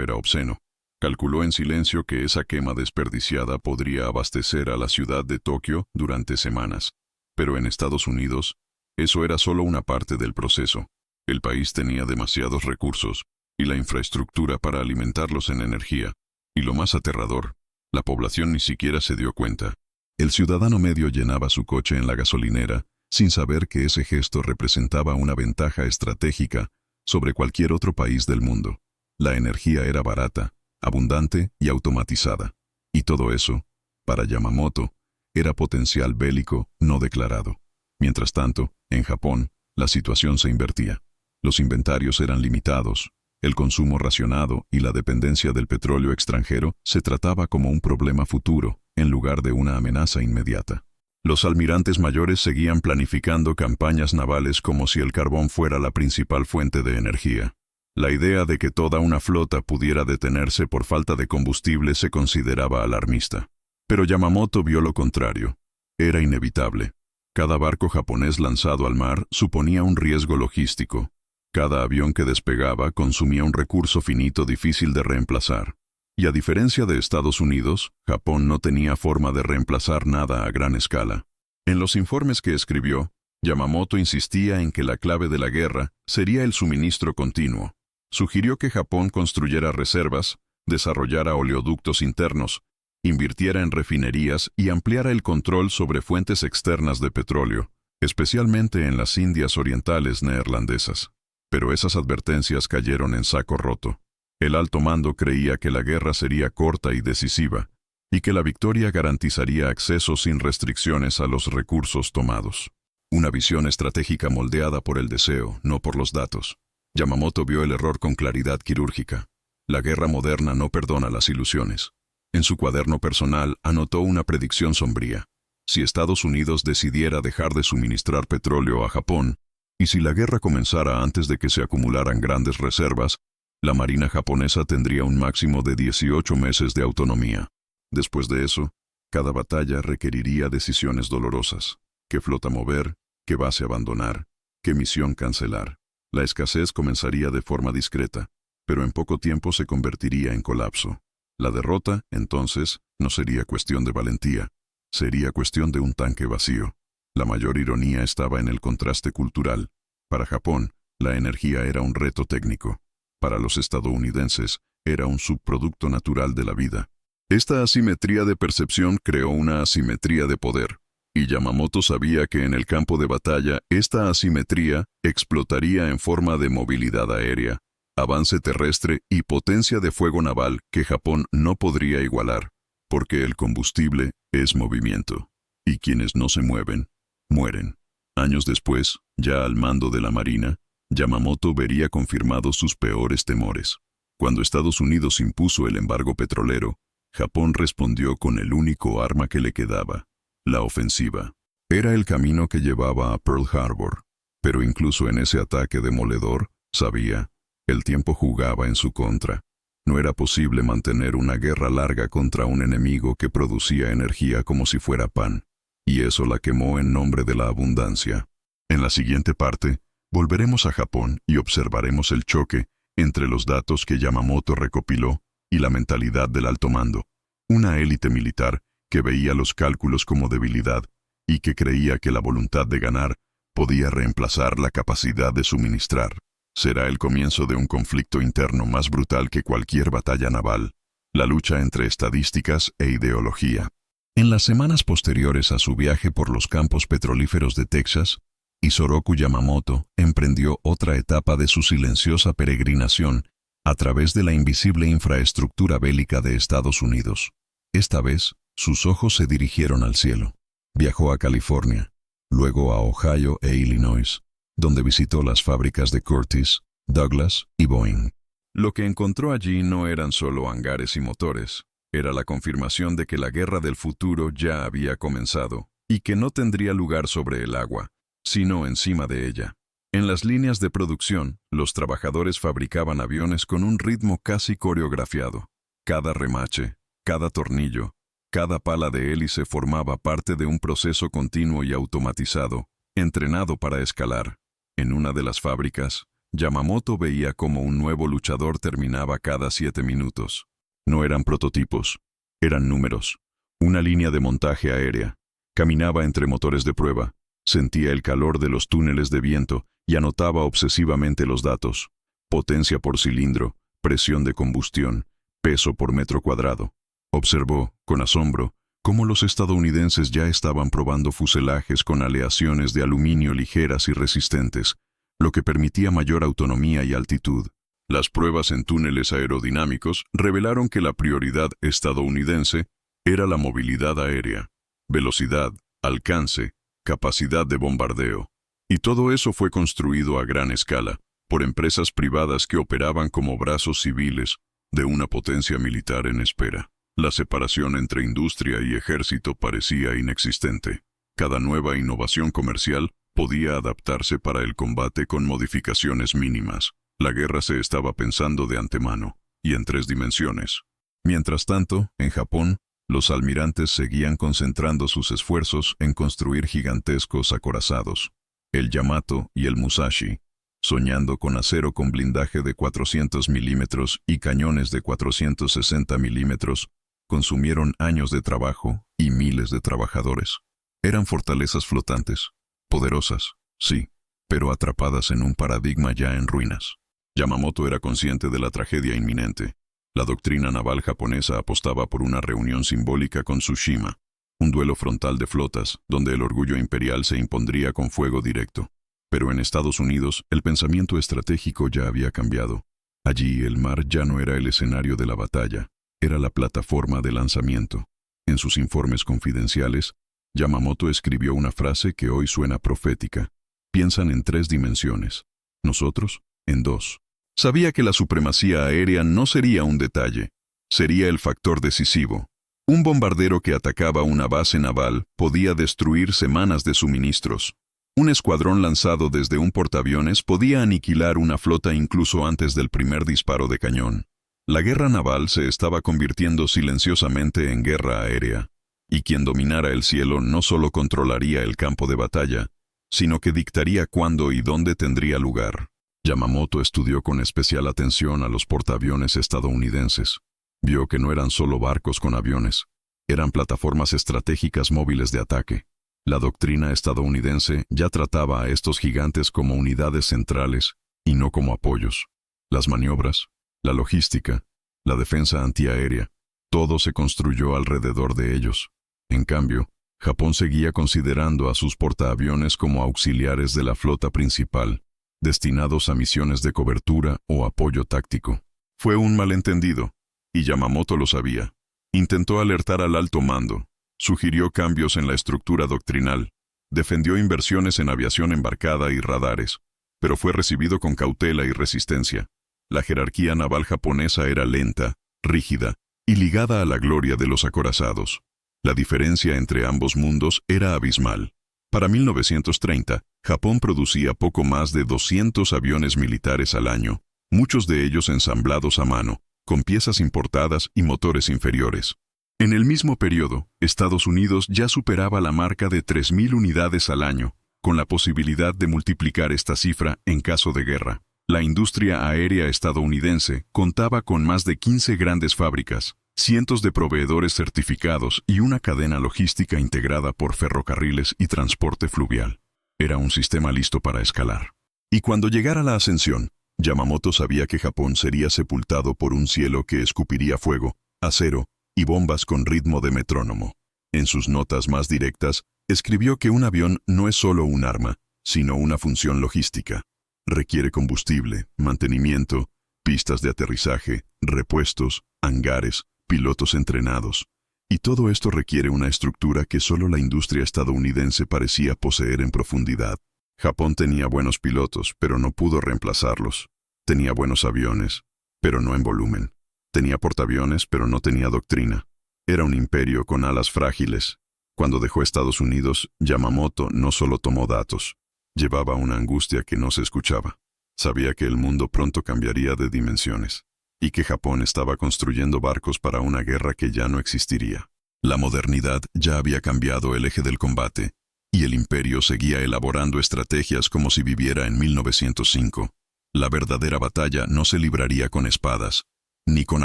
era obsceno. Calculó en silencio que esa quema desperdiciada podría abastecer a la ciudad de Tokio durante semanas. Pero en Estados Unidos, eso era solo una parte del proceso. El país tenía demasiados recursos y la infraestructura para alimentarlos en energía. Y lo más aterrador, la población ni siquiera se dio cuenta. El ciudadano medio llenaba su coche en la gasolinera, sin saber que ese gesto representaba una ventaja estratégica sobre cualquier otro país del mundo. La energía era barata, abundante y automatizada. Y todo eso, para Yamamoto, era potencial bélico no declarado. Mientras tanto, en Japón, la situación se invertía. Los inventarios eran limitados, el consumo racionado y la dependencia del petróleo extranjero se trataba como un problema futuro, en lugar de una amenaza inmediata. Los almirantes mayores seguían planificando campañas navales como si el carbón fuera la principal fuente de energía. La idea de que toda una flota pudiera detenerse por falta de combustible se consideraba alarmista. Pero Yamamoto vio lo contrario. Era inevitable. Cada barco japonés lanzado al mar suponía un riesgo logístico. Cada avión que despegaba consumía un recurso finito difícil de reemplazar. Y a diferencia de Estados Unidos, Japón no tenía forma de reemplazar nada a gran escala. En los informes que escribió, Yamamoto insistía en que la clave de la guerra sería el suministro continuo. Sugirió que Japón construyera reservas, desarrollara oleoductos internos, invirtiera en refinerías y ampliara el control sobre fuentes externas de petróleo, especialmente en las Indias Orientales neerlandesas. Pero esas advertencias cayeron en saco roto. El alto mando creía que la guerra sería corta y decisiva, y que la victoria garantizaría acceso sin restricciones a los recursos tomados. Una visión estratégica moldeada por el deseo, no por los datos. Yamamoto vio el error con claridad quirúrgica. La guerra moderna no perdona las ilusiones. En su cuaderno personal anotó una predicción sombría. Si Estados Unidos decidiera dejar de suministrar petróleo a Japón, y si la guerra comenzara antes de que se acumularan grandes reservas, la marina japonesa tendría un máximo de 18 meses de autonomía. Después de eso, cada batalla requeriría decisiones dolorosas. ¿Qué flota mover? ¿Qué base abandonar? ¿Qué misión cancelar? La escasez comenzaría de forma discreta, pero en poco tiempo se convertiría en colapso. La derrota, entonces, no sería cuestión de valentía, sería cuestión de un tanque vacío. La mayor ironía estaba en el contraste cultural. Para Japón, la energía era un reto técnico. Para los estadounidenses, era un subproducto natural de la vida. Esta asimetría de percepción creó una asimetría de poder, y Yamamoto sabía que en el campo de batalla esta asimetría explotaría en forma de movilidad aérea, avance terrestre y potencia de fuego naval que Japón no podría igualar, porque el combustible es movimiento, y quienes no se mueven, mueren. Años después, ya al mando de la Marina, Yamamoto vería confirmados sus peores temores. Cuando Estados Unidos impuso el embargo petrolero, Japón respondió con el único arma que le quedaba, la ofensiva. Era el camino que llevaba a Pearl Harbor, pero incluso en ese ataque demoledor, sabía, el tiempo jugaba en su contra. No era posible mantener una guerra larga contra un enemigo que producía energía como si fuera pan, y eso la quemó en nombre de la abundancia. En la siguiente parte, volveremos a Japón y observaremos el choque entre los datos que Yamamoto recopiló y la mentalidad del alto mando. Una élite militar que veía los cálculos como debilidad y que creía que la voluntad de ganar podía reemplazar la capacidad de suministrar. Será el comienzo de un conflicto interno más brutal que cualquier batalla naval, la lucha entre estadísticas e ideología. En las semanas posteriores a su viaje por los campos petrolíferos de Texas, Isoroku Yamamoto emprendió otra etapa de su silenciosa peregrinación a través de la invisible infraestructura bélica de Estados Unidos. Esta vez, sus ojos se dirigieron al cielo. Viajó a California, luego a Ohio e Illinois, donde visitó las fábricas de Curtiss, Douglas y Boeing. Lo que encontró allí no eran solo hangares y motores, era la confirmación de que la guerra del futuro ya había comenzado y que no tendría lugar sobre el agua, sino encima de ella. En las líneas de producción, los trabajadores fabricaban aviones con un ritmo casi coreografiado. Cada remache, cada tornillo, cada pala de hélice formaba parte de un proceso continuo y automatizado, entrenado para escalar. En una de las fábricas, Yamamoto veía cómo un nuevo luchador terminaba cada 7 minutos. No eran prototipos, eran números. Una línea de montaje aérea. Caminaba entre motores de prueba. Sentía el calor de los túneles de viento y anotaba obsesivamente los datos. Potencia por cilindro, presión de combustión, peso por metro cuadrado. Observó, con asombro, cómo los estadounidenses ya estaban probando fuselajes con aleaciones de aluminio ligeras y resistentes, lo que permitía mayor autonomía y altitud. Las pruebas en túneles aerodinámicos revelaron que la prioridad estadounidense era la movilidad aérea, velocidad, alcance, capacidad de bombardeo. Y todo eso fue construido a gran escala, por empresas privadas que operaban como brazos civiles de una potencia militar en espera. La separación entre industria y ejército parecía inexistente. Cada nueva innovación comercial podía adaptarse para el combate con modificaciones mínimas. La guerra se estaba pensando de antemano, y en 3 dimensiones. Mientras tanto, en Japón, los almirantes seguían concentrando sus esfuerzos en construir gigantescos acorazados, el Yamato y el Musashi, soñando con acero con blindaje de 400 milímetros y cañones de 460 milímetros, consumieron años de trabajo y miles de trabajadores. Eran fortalezas flotantes, poderosas, sí, pero atrapadas en un paradigma ya en ruinas. Yamamoto era consciente de la tragedia inminente. La doctrina naval japonesa apostaba por una reunión simbólica con Tsushima, un duelo frontal de flotas, donde el orgullo imperial se impondría con fuego directo. Pero en Estados Unidos, el pensamiento estratégico ya había cambiado. Allí el mar ya no era el escenario de la batalla, era la plataforma de lanzamiento. En sus informes confidenciales, Yamamoto escribió una frase que hoy suena profética. Piensan en 3 dimensiones. Nosotros, en 2. Sabía que la supremacía aérea no sería un detalle, sería el factor decisivo. Un bombardero que atacaba una base naval podía destruir semanas de suministros. Un escuadrón lanzado desde un portaaviones podía aniquilar una flota incluso antes del primer disparo de cañón. La guerra naval se estaba convirtiendo silenciosamente en guerra aérea, y quien dominara el cielo no solo controlaría el campo de batalla, sino que dictaría cuándo y dónde tendría lugar. Yamamoto estudió con especial atención a los portaaviones estadounidenses. Vio que no eran solo barcos con aviones, eran plataformas estratégicas móviles de ataque. La doctrina estadounidense ya trataba a estos gigantes como unidades centrales y no como apoyos. Las maniobras, la logística, la defensa antiaérea, todo se construyó alrededor de ellos. En cambio, Japón seguía considerando a sus portaaviones como auxiliares de la flota principal, destinados a misiones de cobertura o apoyo táctico. Fue un malentendido, y Yamamoto lo sabía. Intentó alertar al alto mando, sugirió cambios en la estructura doctrinal, defendió inversiones en aviación embarcada y radares, pero fue recibido con cautela y resistencia. La jerarquía naval japonesa era lenta, rígida y ligada a la gloria de los acorazados. La diferencia entre ambos mundos era abismal. Para 1930, Japón producía poco más de 200 aviones militares al año, muchos de ellos ensamblados a mano, con piezas importadas y motores inferiores. En el mismo periodo, Estados Unidos ya superaba la marca de 3.000 unidades al año, con la posibilidad de multiplicar esta cifra en caso de guerra. La industria aérea estadounidense contaba con más de 15 grandes fábricas, cientos de proveedores certificados y una cadena logística integrada por ferrocarriles y transporte fluvial. Era un sistema listo para escalar. Y cuando llegara la ascensión, Yamamoto sabía que Japón sería sepultado por un cielo que escupiría fuego, acero y bombas con ritmo de metrónomo. En sus notas más directas, escribió que un avión no es solo un arma, sino una función logística. Requiere combustible, mantenimiento, pistas de aterrizaje, repuestos, hangares, pilotos entrenados. Y todo esto requiere una estructura que solo la industria estadounidense parecía poseer en profundidad. Japón tenía buenos pilotos, pero no pudo reemplazarlos. Tenía buenos aviones, pero no en volumen. Tenía portaaviones, pero no tenía doctrina. Era un imperio con alas frágiles. Cuando dejó Estados Unidos, Yamamoto no solo tomó datos. Llevaba una angustia que no se escuchaba. Sabía que el mundo pronto cambiaría de dimensiones, y que Japón estaba construyendo barcos para una guerra que ya no existiría. La modernidad ya había cambiado el eje del combate, y el imperio seguía elaborando estrategias como si viviera en 1905. La verdadera batalla no se libraría con espadas, ni con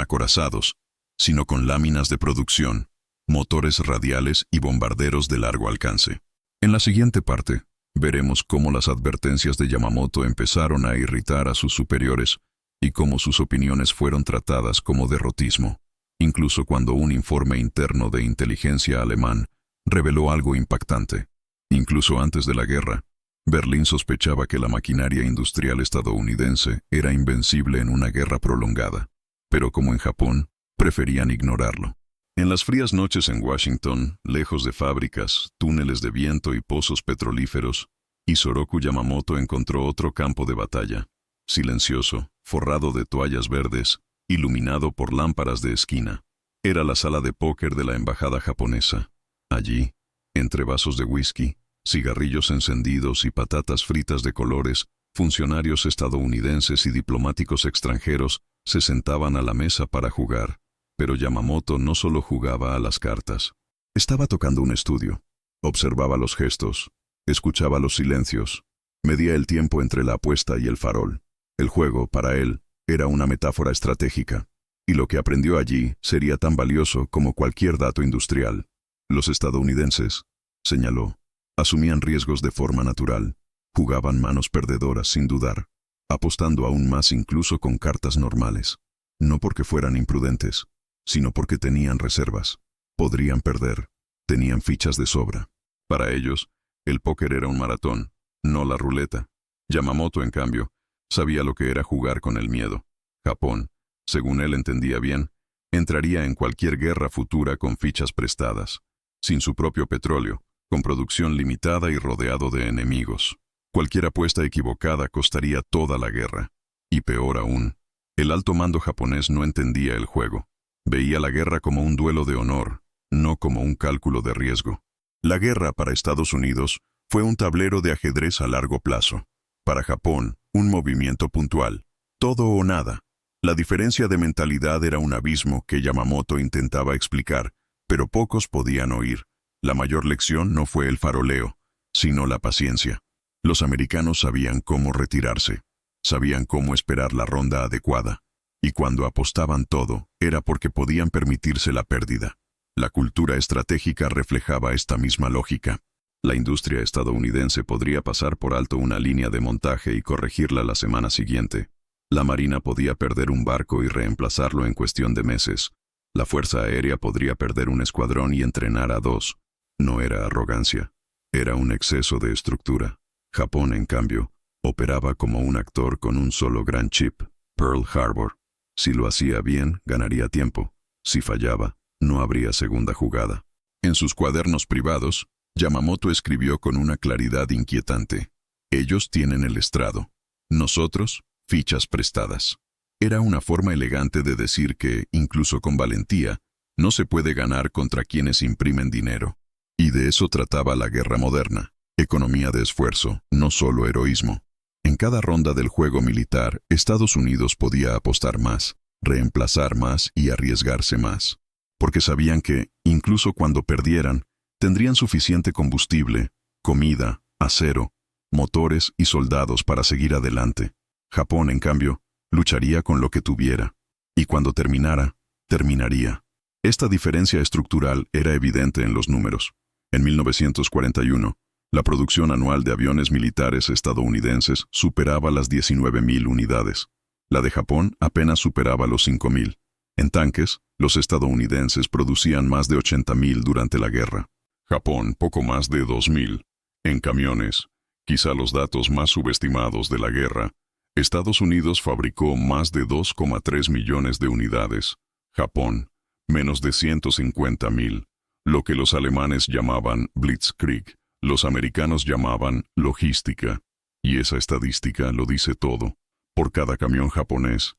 acorazados, sino con láminas de producción, motores radiales y bombarderos de largo alcance. En la siguiente parte, veremos cómo las advertencias de Yamamoto empezaron a irritar a sus superiores y cómo sus opiniones fueron tratadas como derrotismo. incluso cuando un informe interno de inteligencia alemán reveló algo impactante. Incluso antes de la guerra, Berlín sospechaba que la maquinaria industrial estadounidense era invencible en una guerra prolongada, pero como en Japón, preferían ignorarlo. En las frías noches en Washington, lejos de fábricas, túneles de viento y pozos petrolíferos, Isoroku Yamamoto encontró otro campo de batalla, silencioso, forrado de toallas verdes, iluminado por lámparas de esquina. Era la sala de póker de la embajada japonesa. Allí, entre vasos de whisky, cigarrillos encendidos y patatas fritas de colores, funcionarios estadounidenses y diplomáticos extranjeros se sentaban a la mesa para jugar. Pero Yamamoto no solo jugaba a las cartas. Estaba tocando un estudio. Observaba los gestos, escuchaba los silencios, medía el tiempo entre la apuesta y el farol. El juego, para él, era una metáfora estratégica, y lo que aprendió allí sería tan valioso como cualquier dato industrial. Los estadounidenses, señaló, asumían riesgos de forma natural, jugaban manos perdedoras sin dudar, apostando aún más incluso con cartas normales, no porque fueran imprudentes, sino porque tenían reservas. Podrían perder, tenían fichas de sobra. Para ellos, el póker era un maratón, no la ruleta. Yamamoto, en cambio, sabía lo que era jugar con el miedo. Japón, según él entendía bien, entraría en cualquier guerra futura con fichas prestadas, sin su propio petróleo, con producción limitada y rodeado de enemigos. Cualquier apuesta equivocada costaría toda la guerra. Y peor aún, el alto mando japonés no entendía el juego. Veía la guerra como un duelo de honor, no como un cálculo de riesgo. La guerra para Estados Unidos fue un tablero de ajedrez a largo plazo. Para Japón, un movimiento puntual. Todo o nada. La diferencia de mentalidad era un abismo que Yamamoto intentaba explicar, pero pocos podían oír. La mayor lección no fue el faroleo, sino la paciencia. Los americanos sabían cómo retirarse, sabían cómo esperar la ronda adecuada, y cuando apostaban todo, era porque podían permitirse la pérdida. La cultura estratégica reflejaba esta misma lógica. La industria estadounidense podría pasar por alto una línea de montaje y corregirla la semana siguiente. La Marina podía perder un barco y reemplazarlo en cuestión de meses. La Fuerza Aérea podría perder un escuadrón y entrenar a dos. No era arrogancia, era un exceso de estructura. Japón, en cambio, operaba como un actor con un solo gran chip, Pearl Harbor. Si lo hacía bien, ganaría tiempo. Si fallaba, no habría segunda jugada. En sus cuadernos privados, Yamamoto escribió con una claridad inquietante: ellos tienen el estrado. Nosotros, fichas prestadas. Era una forma elegante de decir que, incluso con valentía, no se puede ganar contra quienes imprimen dinero. Y de eso trataba la guerra moderna. Economía de esfuerzo, no solo heroísmo. En cada ronda del juego militar, Estados Unidos podía apostar más, reemplazar más y arriesgarse más. Porque sabían que, incluso cuando perdieran, tendrían suficiente combustible, comida, acero, motores y soldados para seguir adelante. Japón, en cambio, lucharía con lo que tuviera. Y cuando terminara, terminaría. Esta diferencia estructural era evidente en los números. En 1941, la producción anual de aviones militares estadounidenses superaba las 19.000 unidades. La de Japón apenas superaba los 5.000. En tanques, los estadounidenses producían más de 80.000 durante la guerra. Japón poco más de 2.000. En camiones, quizá los datos más subestimados de la guerra, Estados Unidos fabricó más de 2,3 millones de unidades. Japón, menos de 150.000. Lo que los alemanes llamaban Blitzkrieg, los americanos llamaban logística. Y esa estadística lo dice todo. Por cada camión japonés,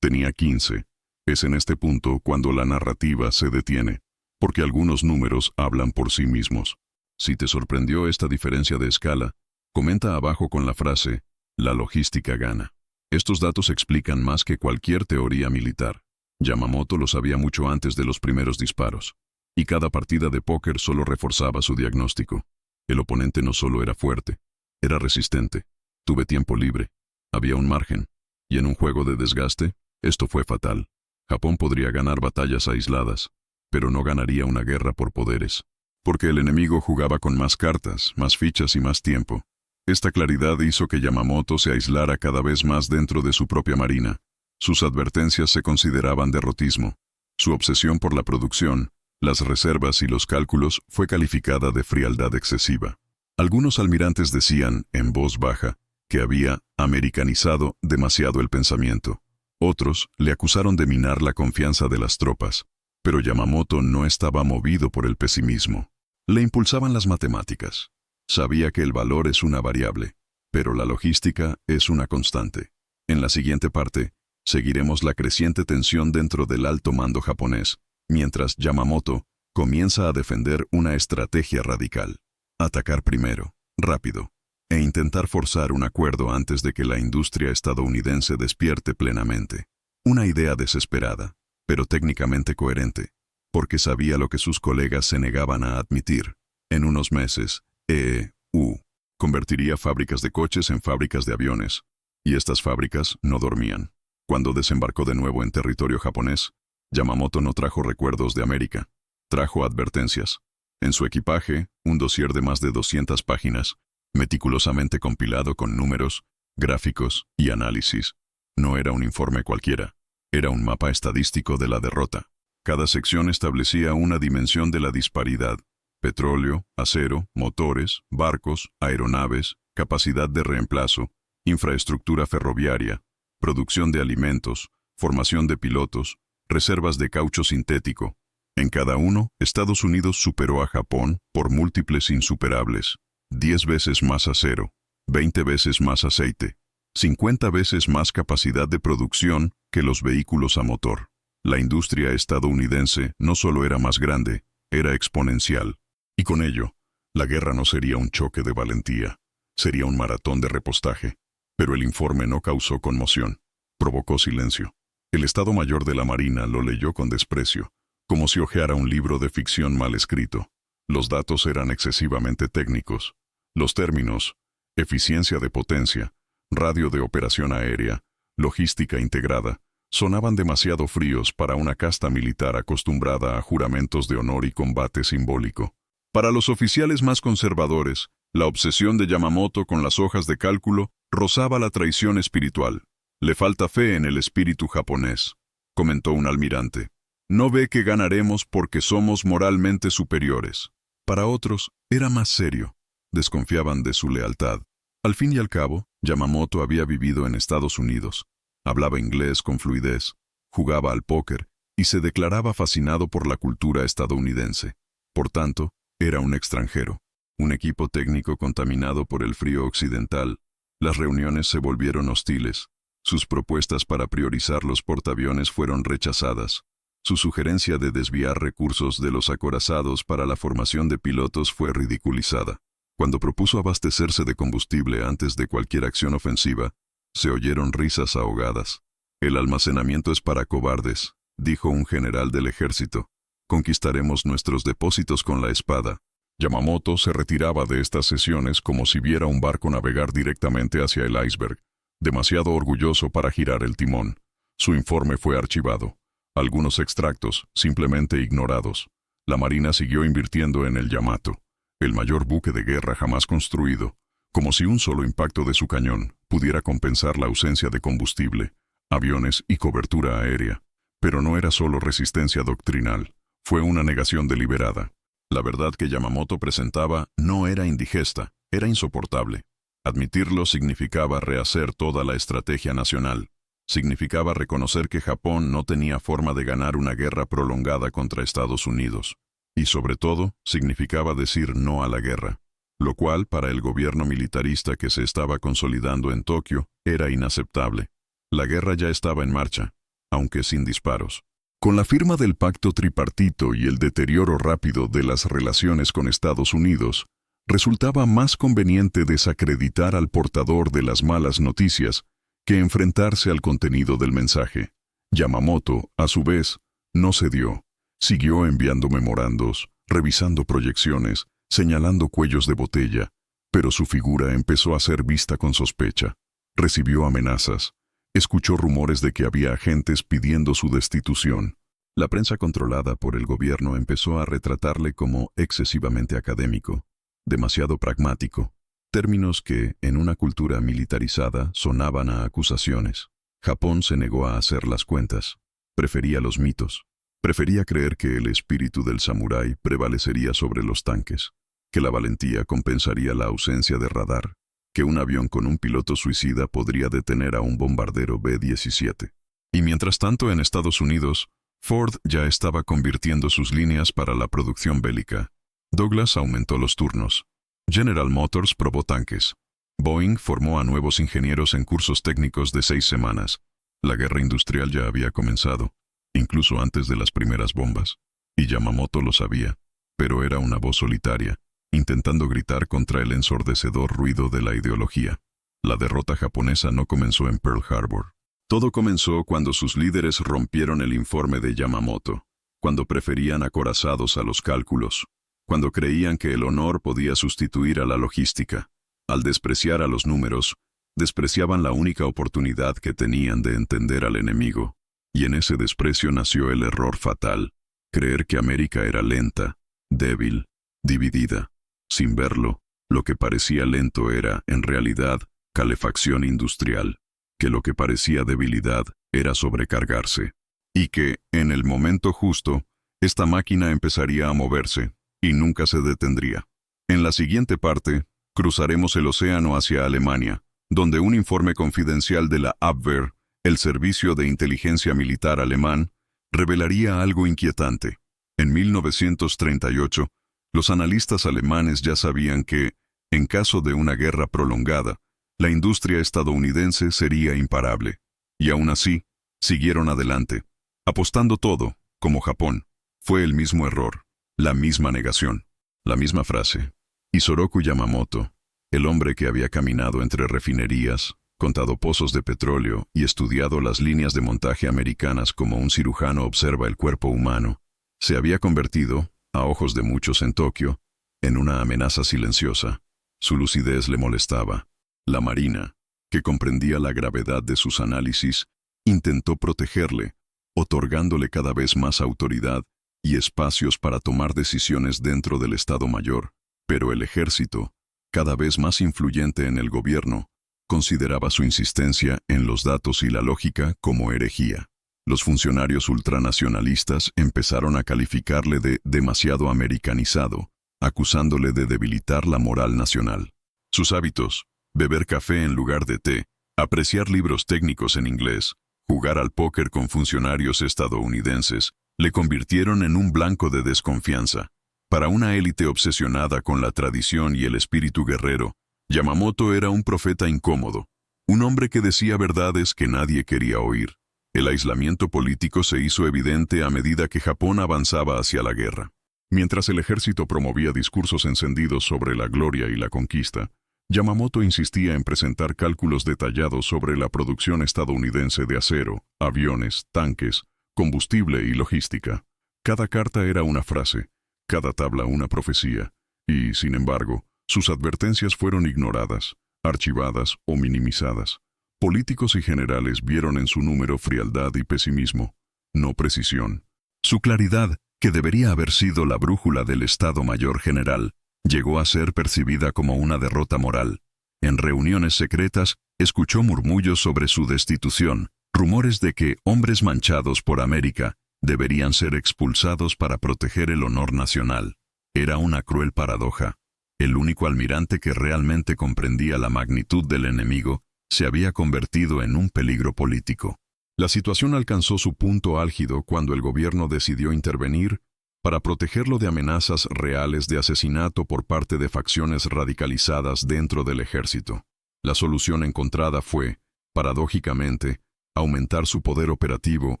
tenía 15. Es en este punto cuando la narrativa se detiene, porque algunos números hablan por sí mismos. Si te sorprendió esta diferencia de escala, comenta abajo con la frase, la logística gana. Estos datos explican más que cualquier teoría militar. Yamamoto lo sabía mucho antes de los primeros disparos, y cada partida de póker solo reforzaba su diagnóstico. El oponente no solo era fuerte, era resistente. Tuve tiempo libre, había un margen, y en un juego de desgaste, esto fue fatal. Japón podría ganar batallas aisladas, pero no ganaría una guerra por poderes, porque el enemigo jugaba con más cartas, más fichas y más tiempo. Esta claridad hizo que Yamamoto se aislara cada vez más dentro de su propia marina. Sus advertencias se consideraban derrotismo. Su obsesión por la producción, las reservas y los cálculos fue calificada de frialdad excesiva. Algunos almirantes decían, en voz baja, que había americanizado demasiado el pensamiento. Otros le acusaron de minar la confianza de las tropas, pero Yamamoto no estaba movido por el pesimismo. Le impulsaban las matemáticas. Sabía que el valor es una variable, pero la logística es una constante. En la siguiente parte, seguiremos la creciente tensión dentro del alto mando japonés, mientras Yamamoto comienza a defender una estrategia radical. Atacar primero, rápido, e intentar forzar un acuerdo antes de que la industria estadounidense despierte plenamente. Una idea desesperada, pero técnicamente coherente, porque sabía lo que sus colegas se negaban a admitir. En unos meses, EEU convertiría fábricas de coches en fábricas de aviones, y estas fábricas no dormían. Cuando desembarcó de nuevo en territorio japonés, Yamamoto no trajo recuerdos de América, trajo advertencias. En su equipaje, un dossier de más de 200 páginas, meticulosamente compilado con números, gráficos y análisis. No era un informe cualquiera, era un mapa estadístico de la derrota. Cada sección establecía una dimensión de la disparidad: petróleo, acero, motores, barcos, aeronaves, capacidad de reemplazo, infraestructura ferroviaria, producción de alimentos, formación de pilotos, reservas de caucho sintético. En cada uno, Estados Unidos superó a Japón por múltiples insuperables: 10 veces más acero, 20 veces más aceite, 50 veces más capacidad de producción que los vehículos a motor. La industria estadounidense no solo era más grande, era exponencial. Y con ello, la guerra no sería un choque de valentía, sería un maratón de repostaje. Pero el informe no causó conmoción, provocó silencio. El Estado Mayor de la Marina lo leyó con desprecio, como si hojeara un libro de ficción mal escrito. Los datos eran excesivamente técnicos. Los términos: eficiencia de potencia, radio de operación aérea, logística integrada, sonaban demasiado fríos para una casta militar acostumbrada a juramentos de honor y combate simbólico. Para los oficiales más conservadores, la obsesión de Yamamoto con las hojas de cálculo rozaba la traición espiritual. Le falta fe en el espíritu japonés, comentó un almirante. No ve que ganaremos porque somos moralmente superiores. Para otros, era más serio. Desconfiaban de su lealtad. Al fin y al cabo, Yamamoto había vivido en Estados Unidos. Hablaba inglés con fluidez, jugaba al póker y se declaraba fascinado por la cultura estadounidense. Por tanto, era un extranjero. Un equipo técnico contaminado por el frío occidental. Las reuniones se volvieron hostiles. Sus propuestas para priorizar los portaaviones fueron rechazadas. Su sugerencia de desviar recursos de los acorazados para la formación de pilotos fue ridiculizada. Cuando propuso abastecerse de combustible antes de cualquier acción ofensiva, se oyeron risas ahogadas. El almacenamiento es para cobardes, dijo un general del ejército. Conquistaremos nuestros depósitos con la espada. Yamamoto se retiraba de estas sesiones como si viera un barco navegar directamente hacia el iceberg, demasiado orgulloso para girar el timón. Su informe fue archivado. Algunos extractos simplemente ignorados. La Marina siguió invirtiendo en el Yamato, el mayor buque de guerra jamás construido, como si un solo impacto de su cañón pudiera compensar la ausencia de combustible, aviones y cobertura aérea. Pero no era solo resistencia doctrinal, fue una negación deliberada. La verdad que Yamamoto presentaba no era indigesta, era insoportable. Admitirlo significaba rehacer toda la estrategia nacional. Significaba reconocer que Japón no tenía forma de ganar una guerra prolongada contra Estados Unidos. Y sobre todo, significaba decir no a la guerra, lo cual para el gobierno militarista que se estaba consolidando en Tokio era inaceptable. La guerra ya estaba en marcha, aunque sin disparos. Con la firma del pacto tripartito y el deterioro rápido de las relaciones con Estados Unidos, resultaba más conveniente desacreditar al portador de las malas noticias que enfrentarse al contenido del mensaje. Yamamoto, a su vez, no cedió. Siguió enviando memorandos, revisando proyecciones, señalando cuellos de botella, pero su figura empezó a ser vista con sospecha. Recibió amenazas. Escuchó rumores de que había agentes pidiendo su destitución. La prensa controlada por el gobierno empezó a retratarle como excesivamente académico, demasiado pragmático, términos que, en una cultura militarizada, sonaban a acusaciones. Japón se negó a hacer las cuentas. Prefería los mitos. Prefería creer que el espíritu del samurái prevalecería sobre los tanques, que la valentía compensaría la ausencia de radar, que un avión con un piloto suicida podría detener a un bombardero B-17. Y mientras tanto en Estados Unidos, Ford ya estaba convirtiendo sus líneas para la producción bélica. Douglas aumentó los turnos. General Motors probó tanques. Boeing formó a nuevos ingenieros en cursos técnicos de 6 semanas. La guerra industrial ya había comenzado, incluso antes de las primeras bombas. Y Yamamoto lo sabía, pero era una voz solitaria, intentando gritar contra el ensordecedor ruido de la ideología. La derrota japonesa no comenzó en Pearl Harbor. Todo comenzó cuando sus líderes rompieron el informe de Yamamoto, cuando preferían acorazados a los cálculos, cuando creían que el honor podía sustituir a la logística. Al despreciar a los números, despreciaban la única oportunidad que tenían de entender al enemigo, y en ese desprecio nació el error fatal, creer que América era lenta, débil, dividida. Sin verlo, lo que parecía lento era, en realidad, calefacción industrial, que lo que parecía debilidad era sobrecargarse, y que, en el momento justo, esta máquina empezaría a moverse, y nunca se detendría. En la siguiente parte, cruzaremos el océano hacia Alemania, donde un informe confidencial de la Abwehr, el servicio de inteligencia militar alemán, revelaría algo inquietante. En 1938, los analistas alemanes ya sabían que, en caso de una guerra prolongada, la industria estadounidense sería imparable. Y aún así, siguieron adelante, apostando todo, como Japón. Fue el mismo error, la misma negación, la misma frase. Isoroku Yamamoto, el hombre que había caminado entre refinerías, contado pozos de petróleo y estudiado las líneas de montaje americanas como un cirujano observa el cuerpo humano, se había convertido, a ojos de muchos en Tokio, en una amenaza silenciosa. Su lucidez le molestaba. La Marina, que comprendía la gravedad de sus análisis, intentó protegerle, otorgándole cada vez más autoridad y espacios para tomar decisiones dentro del Estado Mayor, pero el ejército, cada vez más influyente en el gobierno, consideraba su insistencia en los datos y la lógica como herejía. Los funcionarios ultranacionalistas empezaron a calificarle de demasiado americanizado, acusándole de debilitar la moral nacional. Sus hábitos: beber café en lugar de té, apreciar libros técnicos en inglés, jugar al póker con funcionarios estadounidenses, le convirtieron en un blanco de desconfianza. Para una élite obsesionada con la tradición y el espíritu guerrero, Yamamoto era un profeta incómodo, un hombre que decía verdades que nadie quería oír. El aislamiento político se hizo evidente a medida que Japón avanzaba hacia la guerra. Mientras el ejército promovía discursos encendidos sobre la gloria y la conquista, Yamamoto insistía en presentar cálculos detallados sobre la producción estadounidense de acero, aviones, tanques, combustible y logística. Cada carta era una frase, cada tabla una profecía, y, sin embargo, sus advertencias fueron ignoradas, archivadas o minimizadas. Políticos y generales vieron en su número frialdad y pesimismo, no precisión. Su claridad, que debería haber sido la brújula del Estado Mayor General, llegó a ser percibida como una derrota moral. En reuniones secretas, escuchó murmullos sobre su destitución, rumores de que hombres manchados por América deberían ser expulsados para proteger el honor nacional. Era una cruel paradoja. El único almirante que realmente comprendía la magnitud del enemigo se había convertido en un peligro político. La situación alcanzó su punto álgido cuando el gobierno decidió intervenir para protegerlo de amenazas reales de asesinato por parte de facciones radicalizadas dentro del ejército. La solución encontrada fue, paradójicamente, aumentar su poder operativo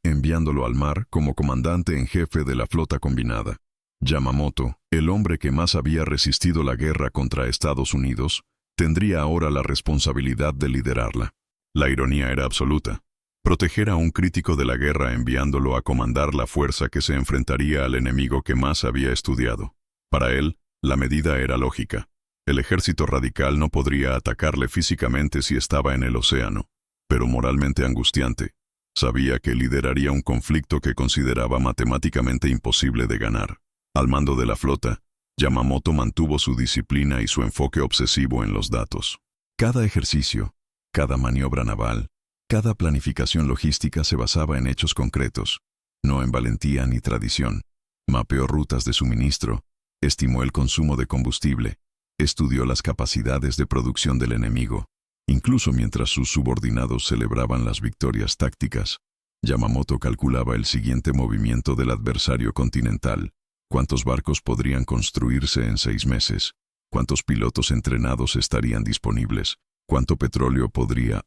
enviándolo al mar como comandante en jefe de la flota combinada. Yamamoto, el hombre que más había resistido la guerra contra Estados Unidos, tendría ahora la responsabilidad de liderarla. La ironía era absoluta. Proteger a un crítico de la guerra enviándolo a comandar la fuerza que se enfrentaría al enemigo que más había estudiado. Para él, la medida era lógica. El ejército radical no podría atacarle físicamente si estaba en el océano, pero moralmente angustiante. Sabía que lideraría un conflicto que consideraba matemáticamente imposible de ganar. Al mando de la flota, Yamamoto mantuvo su disciplina y su enfoque obsesivo en los datos. Cada ejercicio, cada maniobra naval, Cada planificación logística se basaba en hechos concretos, no en valentía ni tradición. Mapeó rutas de suministro, estimó el consumo de combustible, estudió las capacidades de producción del enemigo. Incluso mientras sus subordinados celebraban las victorias tácticas, Yamamoto calculaba el siguiente movimiento del adversario continental: cuántos barcos podrían construirse en 6 meses, cuántos pilotos entrenados estarían disponibles, cuánto petróleo podría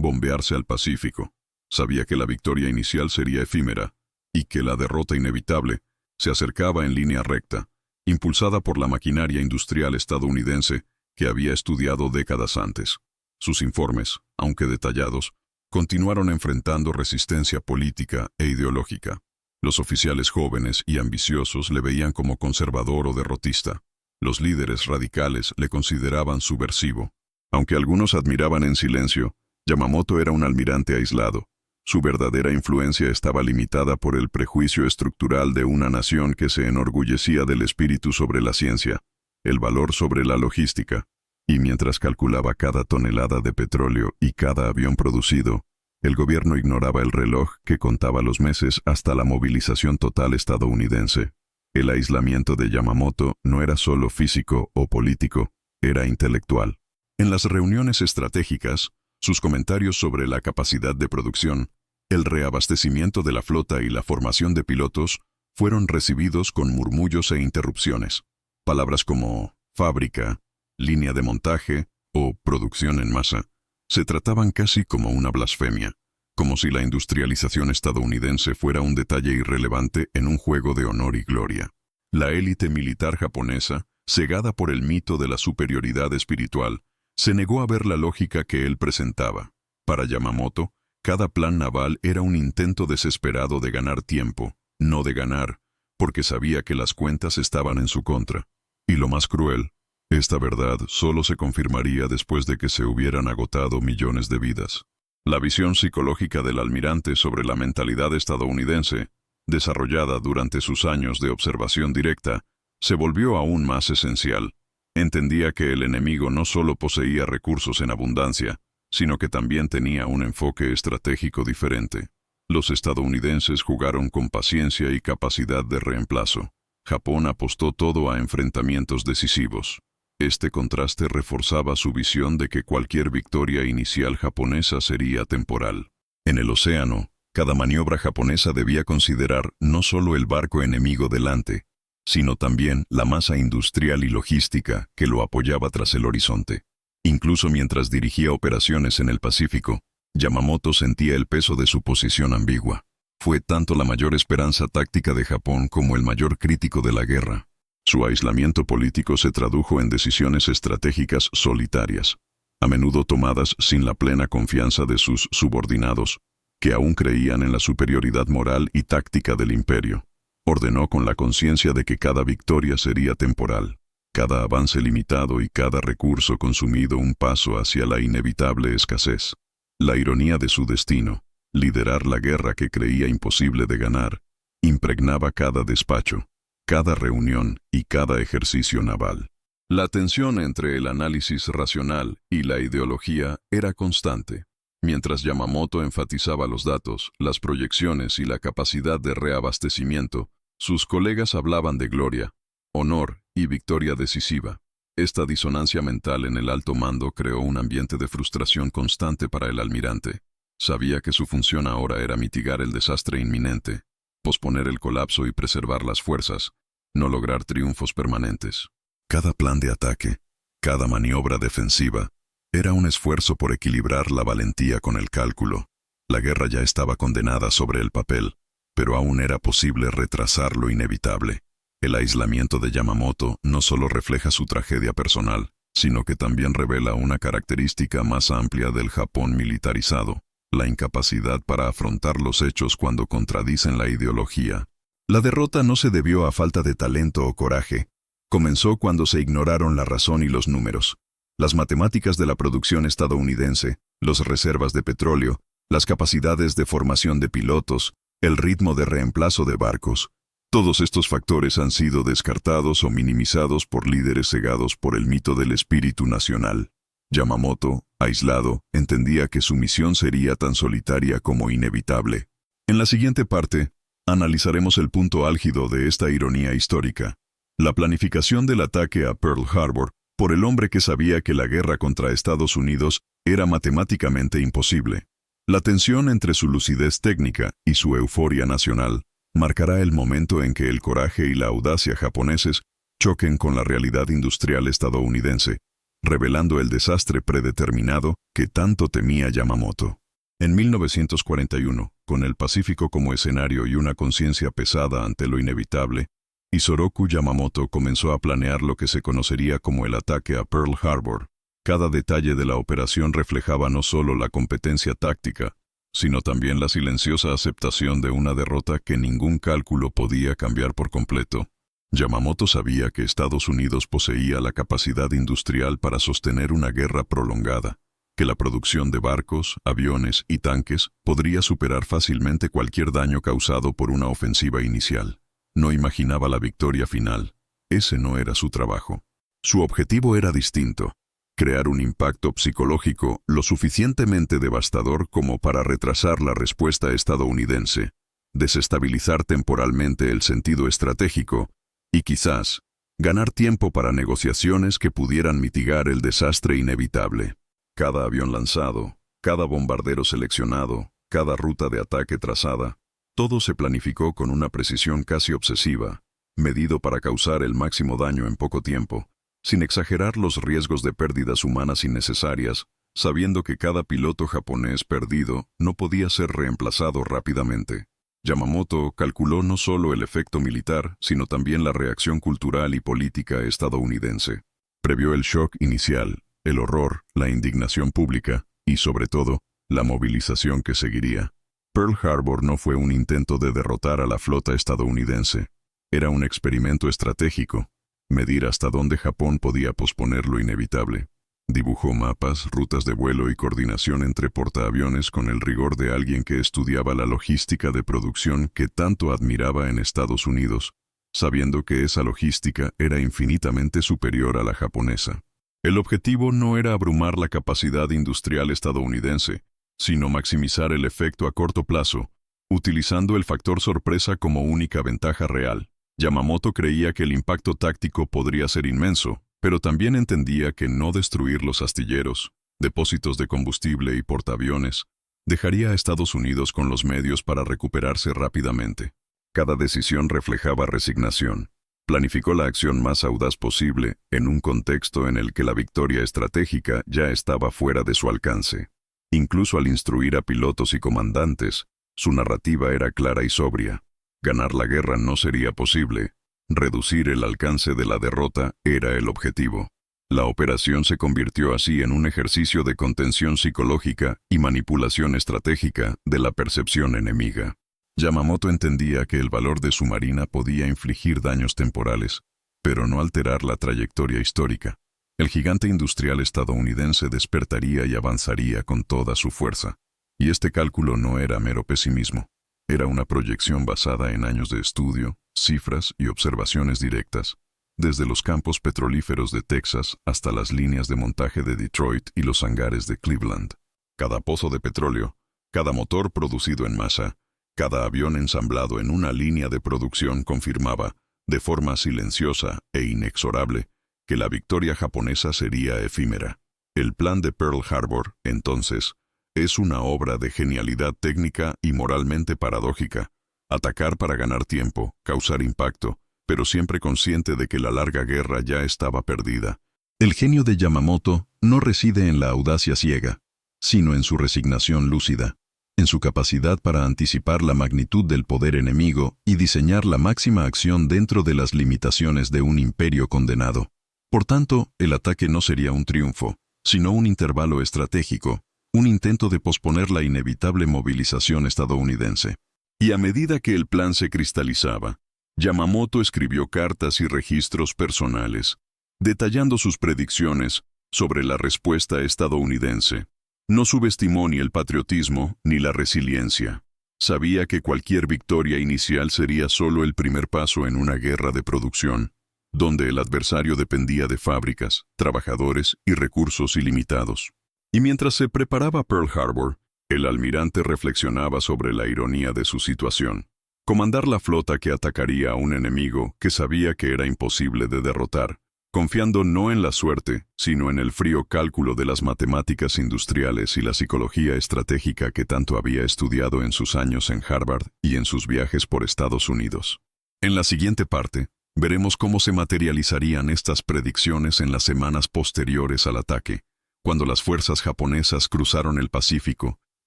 bombearse al Pacífico. Sabía que la victoria inicial sería efímera y que la derrota inevitable se acercaba en línea recta, impulsada por la maquinaria industrial estadounidense que había estudiado décadas antes. Sus informes, aunque detallados, continuaron enfrentando resistencia política e ideológica. Los oficiales jóvenes y ambiciosos le veían como conservador o derrotista. Los líderes radicales le consideraban subversivo. Aunque algunos admiraban en silencio, Yamamoto era un almirante aislado. Su verdadera influencia estaba limitada por el prejuicio estructural de una nación que se enorgullecía del espíritu sobre la ciencia, el valor sobre la logística. Y mientras calculaba cada tonelada de petróleo y cada avión producido, el gobierno ignoraba el reloj que contaba los meses hasta la movilización total estadounidense. El aislamiento de Yamamoto no era solo físico o político, era intelectual. En las reuniones estratégicas, sus comentarios sobre la capacidad de producción, el reabastecimiento de la flota y la formación de pilotos fueron recibidos con murmullos e interrupciones. Palabras como fábrica, línea de montaje o producción en masa se trataban casi como una blasfemia, como si la industrialización estadounidense fuera un detalle irrelevante en un juego de honor y gloria. La élite militar japonesa, cegada por el mito de la superioridad espiritual, se negó a ver la lógica que él presentaba. Para Yamamoto, cada plan naval era un intento desesperado de ganar tiempo, no de ganar, porque sabía que las cuentas estaban en su contra. Y lo más cruel, esta verdad solo se confirmaría después de que se hubieran agotado millones de vidas. La visión psicológica del almirante sobre la mentalidad estadounidense, desarrollada durante sus años de observación directa, se volvió aún más esencial. Entendía que el enemigo no solo poseía recursos en abundancia, sino que también tenía un enfoque estratégico diferente. Los estadounidenses jugaron con paciencia y capacidad de reemplazo. Japón apostó todo a enfrentamientos decisivos. Este contraste reforzaba su visión de que cualquier victoria inicial japonesa sería temporal. En el océano, cada maniobra japonesa debía considerar no solo el barco enemigo delante, sino también la masa industrial y logística que lo apoyaba tras el horizonte. Incluso mientras dirigía operaciones en el Pacífico, Yamamoto sentía el peso de su posición ambigua. Fue tanto la mayor esperanza táctica de Japón como el mayor crítico de la guerra. Su aislamiento político se tradujo en decisiones estratégicas solitarias, a menudo tomadas sin la plena confianza de sus subordinados, que aún creían en la superioridad moral y táctica del imperio. Ordenó con la conciencia de que cada victoria sería temporal, cada avance limitado y cada recurso consumido un paso hacia la inevitable escasez. La ironía de su destino, liderar la guerra que creía imposible de ganar, impregnaba cada despacho, cada reunión y cada ejercicio naval. La tensión entre el análisis racional y la ideología era constante. Mientras Yamamoto enfatizaba los datos, las proyecciones y la capacidad de reabastecimiento, sus colegas hablaban de gloria, honor y victoria decisiva. Esta disonancia mental en el alto mando creó un ambiente de frustración constante para el almirante. Sabía que su función ahora era mitigar el desastre inminente, posponer el colapso y preservar las fuerzas, no lograr triunfos permanentes. Cada plan de ataque, cada maniobra defensiva, era un esfuerzo por equilibrar la valentía con el cálculo. La guerra ya estaba condenada sobre el papel, pero aún era posible retrasar lo inevitable. El aislamiento de Yamamoto no solo refleja su tragedia personal, sino que también revela una característica más amplia del Japón militarizado: la incapacidad para afrontar los hechos cuando contradicen la ideología. La derrota no se debió a falta de talento o coraje. Comenzó cuando se ignoraron la razón y los números. Las matemáticas de la producción estadounidense, las reservas de petróleo, las capacidades de formación de pilotos, el ritmo de reemplazo de barcos. Todos estos factores han sido descartados o minimizados por líderes cegados por el mito del espíritu nacional. Yamamoto, Aislado, entendía que su misión sería tan solitaria como inevitable. En la siguiente parte, analizaremos el punto álgido de esta ironía histórica: la planificación del ataque a Pearl Harbor por el hombre que sabía que la guerra contra Estados Unidos era matemáticamente imposible. La tensión entre su lucidez técnica y su euforia nacional marcará el momento en que el coraje y la audacia japoneses choquen con la realidad industrial estadounidense, revelando el desastre predeterminado que tanto temía Yamamoto. En 1941, con el Pacífico como escenario y una conciencia pesada ante lo inevitable, Isoroku Yamamoto comenzó a planear lo que se conocería como el ataque a Pearl Harbor. Cada detalle de la operación reflejaba no solo la competencia táctica, sino también la silenciosa aceptación de una derrota que ningún cálculo podía cambiar por completo. Yamamoto sabía que Estados Unidos poseía la capacidad industrial para sostener una guerra prolongada, que la producción de barcos, aviones y tanques podría superar fácilmente cualquier daño causado por una ofensiva inicial. No imaginaba la victoria final. Ese no era su trabajo. Su objetivo era distinto: crear un impacto psicológico lo suficientemente devastador como para retrasar la respuesta estadounidense, desestabilizar temporalmente el sentido estratégico y quizás ganar tiempo para negociaciones que pudieran mitigar el desastre inevitable. Cada avión lanzado, cada bombardero seleccionado, cada ruta de ataque trazada, todo se planificó con una precisión casi obsesiva, medido para causar el máximo daño en poco tiempo, sin exagerar los riesgos de pérdidas humanas innecesarias, sabiendo que cada piloto japonés perdido no podía ser reemplazado rápidamente. Yamamoto calculó no solo el efecto militar, sino también la reacción cultural y política estadounidense. Previó el shock inicial, el horror, la indignación pública y, sobre todo, la movilización que seguiría. Pearl Harbor no fue un intento de derrotar a la flota estadounidense. Era un experimento estratégico: medir hasta dónde Japón podía posponer lo inevitable. Dibujó mapas, rutas de vuelo y coordinación entre portaaviones con el rigor de alguien que estudiaba la logística de producción que tanto admiraba en Estados Unidos, sabiendo que esa logística era infinitamente superior a la japonesa. El objetivo no era abrumar la capacidad industrial estadounidense, sino maximizar el efecto a corto plazo, utilizando el factor sorpresa como única ventaja real. Yamamoto creía que el impacto táctico podría ser inmenso, pero también entendía que no destruir los astilleros, depósitos de combustible y portaaviones dejaría a Estados Unidos con los medios para recuperarse rápidamente. Cada decisión reflejaba resignación. Planificó la acción más audaz posible en un contexto en el que la victoria estratégica ya estaba fuera de su alcance. Incluso al instruir a pilotos y comandantes, su narrativa era clara y sobria. Ganar la guerra no sería posible. Reducir el alcance de la derrota era el objetivo. La operación se convirtió así en un ejercicio de contención psicológica y manipulación estratégica de la percepción enemiga. Yamamoto entendía que el valor de su marina podía infligir daños temporales, pero no alterar la trayectoria histórica. El gigante industrial estadounidense despertaría y avanzaría con toda su fuerza. Y este cálculo no era mero pesimismo. Era una proyección basada en años de estudio, cifras y observaciones directas, desde los campos petrolíferos de Texas hasta las líneas de montaje de Detroit y los hangares de Cleveland. Cada pozo de petróleo, cada motor producido en masa, cada avión ensamblado en una línea de producción confirmaba, de forma silenciosa e inexorable, que la victoria japonesa sería efímera. El plan de Pearl Harbor, entonces, es una obra de genialidad técnica y moralmente paradójica. Atacar para ganar tiempo, causar impacto, pero siempre consciente de que la larga guerra ya estaba perdida. El genio de Yamamoto no reside en la audacia ciega, sino en su resignación lúcida, en su capacidad para anticipar la magnitud del poder enemigo y diseñar la máxima acción dentro de las limitaciones de un imperio condenado. Por tanto, el ataque no sería un triunfo, sino un intervalo estratégico, un intento de posponer la inevitable movilización estadounidense. Y a medida que el plan se cristalizaba, Yamamoto escribió cartas y registros personales, detallando sus predicciones sobre la respuesta estadounidense. No subestimó ni el patriotismo ni la resiliencia. Sabía que cualquier victoria inicial sería solo el primer paso en una guerra de producción, donde el adversario dependía de fábricas, trabajadores y recursos ilimitados. Y mientras se preparaba Pearl Harbor, el almirante reflexionaba sobre la ironía de su situación. Comandar la flota que atacaría a un enemigo que sabía que era imposible de derrotar, confiando no en la suerte, sino en el frío cálculo de las matemáticas industriales y la psicología estratégica que tanto había estudiado en sus años en Harvard y en sus viajes por Estados Unidos. En la siguiente parte, veremos cómo se materializarían estas predicciones en las semanas posteriores al ataque, cuando las fuerzas japonesas cruzaron el Pacífico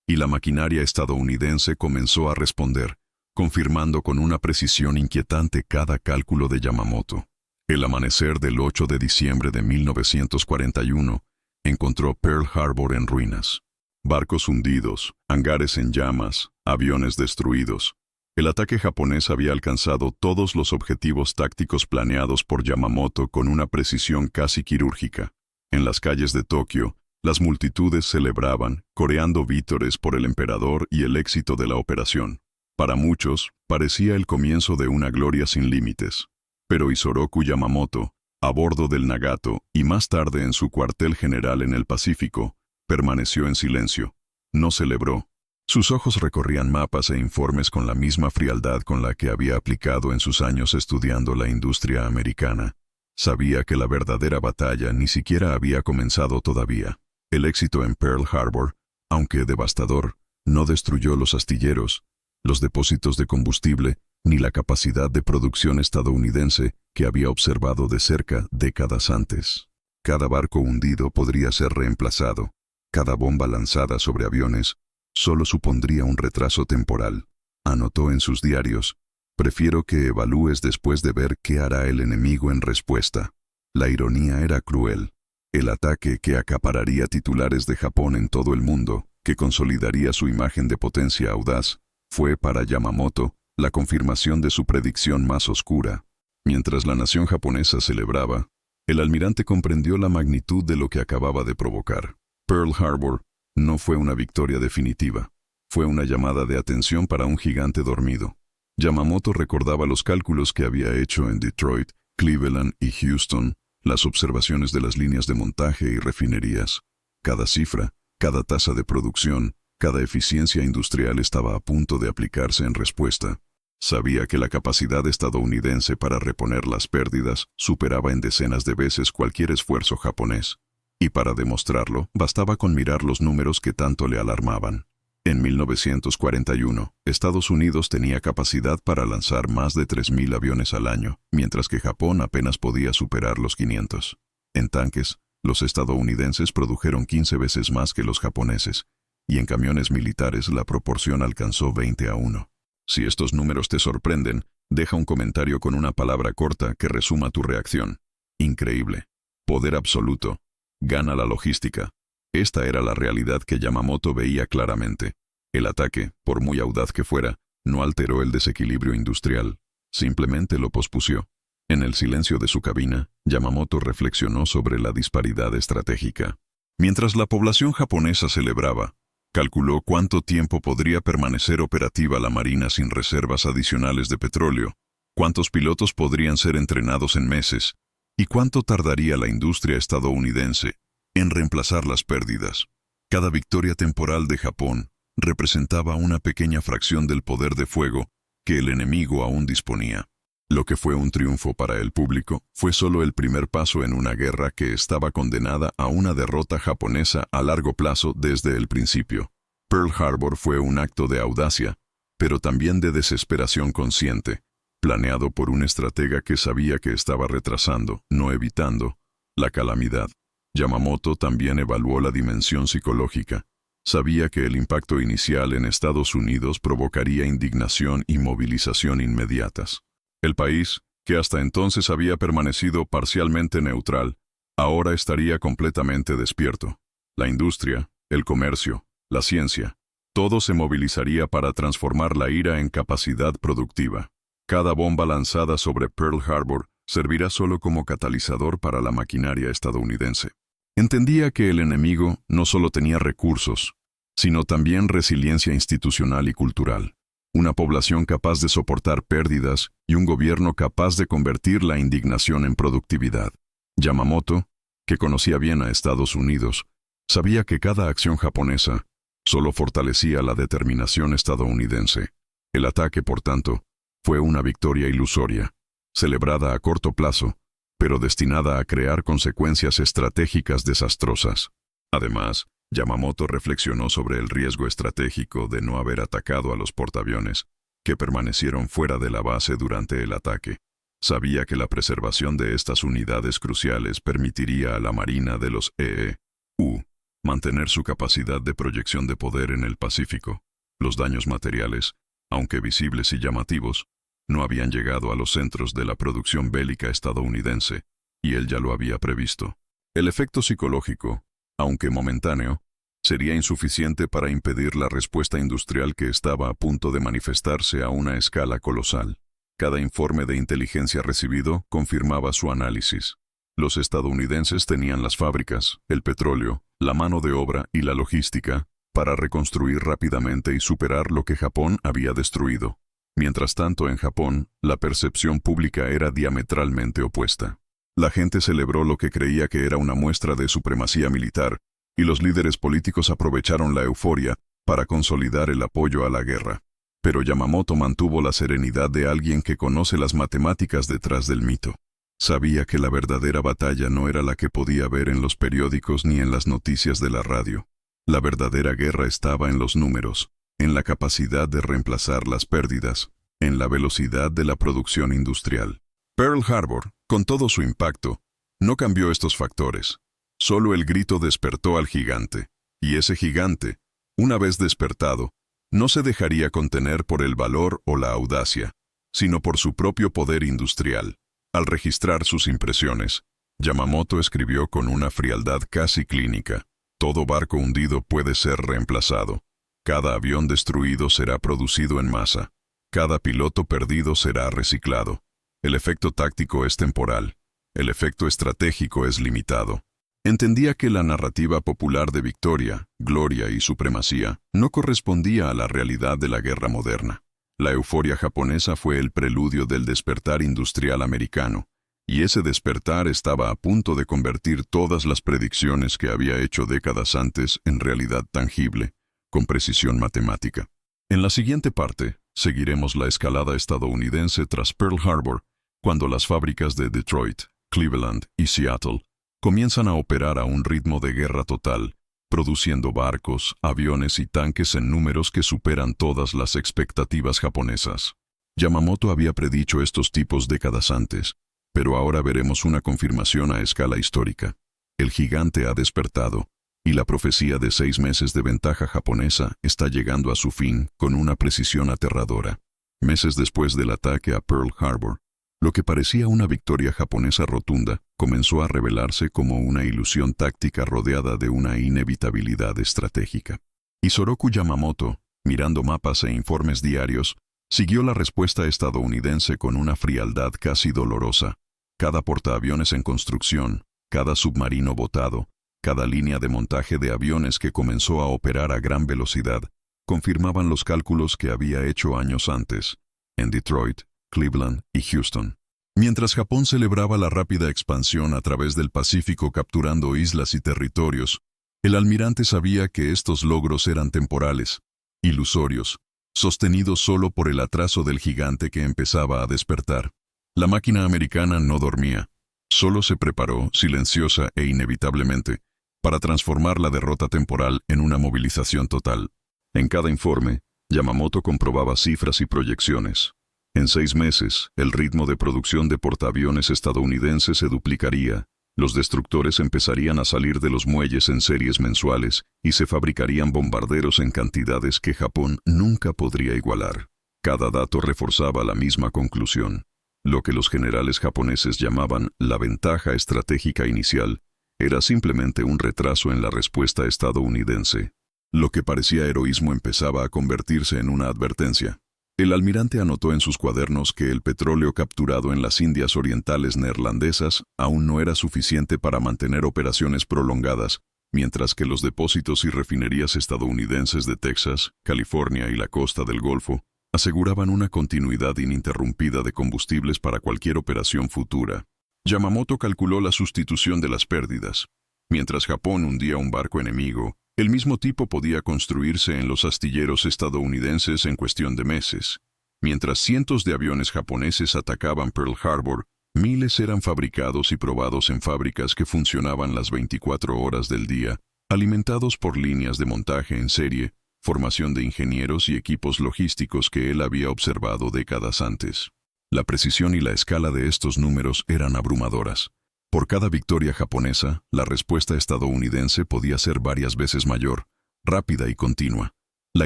y la maquinaria estadounidense comenzó a responder, confirmando con una precisión inquietante cada cálculo de Yamamoto. El amanecer del 8 de diciembre de 1941 encontró Pearl Harbor en ruinas. Barcos hundidos, hangares en llamas, aviones destruidos. El ataque japonés había alcanzado todos los objetivos tácticos planeados por Yamamoto con una precisión casi quirúrgica. En las calles de Tokio, las multitudes celebraban, coreando vítores por el emperador y el éxito de la operación. Para muchos, parecía el comienzo de una gloria sin límites. Pero Isoroku Yamamoto, a bordo del Nagato y más tarde en su cuartel general en el Pacífico, permaneció en silencio. No celebró. Sus ojos recorrían mapas e informes con la misma frialdad con la que había aplicado en sus años estudiando la industria americana. Sabía que la verdadera batalla ni siquiera había comenzado todavía. El éxito en Pearl Harbor, aunque devastador, no destruyó los astilleros, los depósitos de combustible, ni la capacidad de producción estadounidense que había observado de cerca décadas antes. Cada barco hundido podría ser reemplazado. Cada bomba lanzada sobre aviones solo supondría un retraso temporal. Anotó en sus diarios: prefiero que evalúes después de ver qué hará el enemigo en respuesta. La ironía era cruel. El ataque que acapararía titulares de Japón en todo el mundo, que consolidaría su imagen de potencia audaz, fue para Yamamoto la confirmación de su predicción más oscura. Mientras la nación japonesa celebraba, el almirante comprendió la magnitud de lo que acababa de provocar. Pearl Harbor no fue una victoria definitiva, fue una llamada de atención para un gigante dormido. Yamamoto recordaba los cálculos que había hecho en Detroit, Cleveland y Houston, las observaciones de las líneas de montaje y refinerías. Cada cifra, cada tasa de producción, cada eficiencia industrial estaba a punto de aplicarse en respuesta. Sabía que la capacidad estadounidense para reponer las pérdidas superaba en decenas de veces cualquier esfuerzo japonés. Y para demostrarlo, bastaba con mirar los números que tanto le alarmaban. En 1941, Estados Unidos tenía capacidad para lanzar más de 3.000 aviones al año, mientras que Japón apenas podía superar los 500. En tanques, los estadounidenses produjeron 15 veces más que los japoneses, y en camiones militares la proporción alcanzó 20-1. Si estos números te sorprenden, deja un comentario con una palabra corta que resuma tu reacción. Increíble. Poder absoluto. Gana la logística. Esta era la realidad que Yamamoto veía claramente. El ataque, por muy audaz que fuera, no alteró el desequilibrio industrial. Simplemente lo pospusió. En el silencio de su cabina, Yamamoto reflexionó sobre la disparidad estratégica. Mientras la población japonesa celebraba, calculó cuánto tiempo podría permanecer operativa la Marina sin reservas adicionales de petróleo, cuántos pilotos podrían ser entrenados en meses, y cuánto tardaría la industria estadounidense en reemplazar las pérdidas. Cada victoria temporal de Japón representaba una pequeña fracción del poder de fuego que el enemigo aún disponía. Lo que fue un triunfo para el público fue solo el primer paso en una guerra que estaba condenada a una derrota japonesa a largo plazo desde el principio. Pearl Harbor fue un acto de audacia, pero también de desesperación consciente, planeado por un estratega que sabía que estaba retrasando, no evitando, la calamidad. Yamamoto también evaluó la dimensión psicológica. Sabía que el impacto inicial en Estados Unidos provocaría indignación y movilización inmediatas. El país, que hasta entonces había permanecido parcialmente neutral, ahora estaría completamente despierto. La industria, el comercio, la ciencia, todo se movilizaría para transformar la ira en capacidad productiva. Cada bomba lanzada sobre Pearl Harbor servirá solo como catalizador para la maquinaria estadounidense. Entendía que el enemigo no solo tenía recursos, sino también resiliencia institucional y cultural. Una población capaz de soportar pérdidas y un gobierno capaz de convertir la indignación en productividad. Yamamoto, que conocía bien a Estados Unidos, Sabía que cada acción japonesa solo fortalecía la determinación estadounidense. El ataque, por tanto, fue una victoria ilusoria, celebrada a corto plazo, pero destinada a crear consecuencias estratégicas desastrosas. Además, Yamamoto reflexionó sobre el riesgo estratégico de no haber atacado a los portaaviones, que permanecieron fuera de la base durante el ataque. Sabía que la preservación de estas unidades cruciales permitiría a la Marina de los EEU mantener su capacidad de proyección de poder en el Pacífico. Los daños materiales, aunque visibles y llamativos, no habían llegado a los centros de la producción bélica estadounidense, y él ya lo había previsto. El efecto psicológico, aunque momentáneo, sería insuficiente para impedir la respuesta industrial que estaba a punto de manifestarse a una escala colosal. Cada informe de inteligencia recibido confirmaba su análisis. Los estadounidenses tenían las fábricas, el petróleo, la mano de obra y la logística para reconstruir rápidamente y superar lo que Japón había destruido. Mientras tanto, en Japón, la percepción pública era diametralmente opuesta. La gente celebró lo que creía que era una muestra de supremacía militar, y los líderes políticos aprovecharon la euforia para consolidar el apoyo a la guerra. Pero Yamamoto mantuvo la serenidad de alguien que conoce las matemáticas detrás del mito. Sabía que la verdadera batalla no era la que podía ver en los periódicos ni en las noticias de la radio. La verdadera guerra estaba en los números, en la capacidad de reemplazar las pérdidas, en la velocidad de la producción industrial. Pearl Harbor, con todo su impacto, no cambió estos factores. Solo el grito despertó al gigante, y ese gigante, una vez despertado, no se dejaría contener por el valor o la audacia, sino por su propio poder industrial. Al registrar sus impresiones, Yamamoto escribió con una frialdad casi clínica: todo barco hundido puede ser reemplazado. Cada avión destruido será producido en masa. Cada piloto perdido será reciclado. El efecto táctico es temporal. El efecto estratégico es limitado. Entendía que la narrativa popular de victoria, gloria y supremacía no correspondía a la realidad de la guerra moderna. La euforia japonesa fue el preludio del despertar industrial americano, y ese despertar estaba a punto de convertir todas las predicciones que había hecho décadas antes en realidad tangible, con precisión matemática. En la siguiente parte, seguiremos la escalada estadounidense tras Pearl Harbor, cuando las fábricas de Detroit, Cleveland y Seattle comienzan a operar a un ritmo de guerra total, produciendo barcos, aviones y tanques en números que superan todas las expectativas japonesas. Yamamoto había predicho estos tipos décadas antes, pero ahora veremos una confirmación a escala histórica. El gigante ha despertado, y la profecía de 6 meses de ventaja japonesa está llegando a su fin con una precisión aterradora. Meses después del ataque a Pearl Harbor, lo que parecía una victoria japonesa rotunda comenzó a revelarse como una ilusión táctica rodeada de una inevitabilidad estratégica. Isoroku Yamamoto, mirando mapas e informes diarios, siguió la respuesta estadounidense con una frialdad casi dolorosa. Cada portaaviones en construcción, cada submarino botado, cada línea de montaje de aviones que comenzó a operar a gran velocidad, confirmaban los cálculos que había hecho años antes, en Detroit, Cleveland y Houston. Mientras Japón celebraba la rápida expansión a través del Pacífico capturando islas y territorios, el almirante sabía que estos logros eran temporales, ilusorios, sostenidos solo por el atraso del gigante que empezaba a despertar. La máquina americana no dormía, solo se preparó, silenciosa e inevitablemente, para transformar la derrota temporal en una movilización total. En cada informe, Yamamoto comprobaba cifras y proyecciones. En 6 meses, el ritmo de producción de portaaviones estadounidenses se duplicaría, los destructores empezarían a salir de los muelles en series mensuales y se fabricarían bombarderos en cantidades que Japón nunca podría igualar. Cada dato reforzaba la misma conclusión. Lo que los generales japoneses llamaban la ventaja estratégica inicial era simplemente un retraso en la respuesta estadounidense. Lo que parecía heroísmo empezaba a convertirse en una advertencia. El almirante anotó en sus cuadernos que el petróleo capturado en las Indias Orientales neerlandesas aún no era suficiente para mantener operaciones prolongadas, mientras que los depósitos y refinerías estadounidenses de Texas, California y la costa del Golfo aseguraban una continuidad ininterrumpida de combustibles para cualquier operación futura. Yamamoto calculó la sustitución de las pérdidas. Mientras Japón hundía un barco enemigo, el mismo tipo podía construirse en los astilleros estadounidenses en cuestión de meses. Mientras cientos de aviones japoneses atacaban Pearl Harbor, miles eran fabricados y probados en fábricas que funcionaban las 24 horas del día, alimentados por líneas de montaje en serie, formación de ingenieros y equipos logísticos que él había observado décadas antes. La precisión y la escala de estos números eran abrumadoras. Por cada victoria japonesa, la respuesta estadounidense podía ser varias veces mayor, rápida y continua. La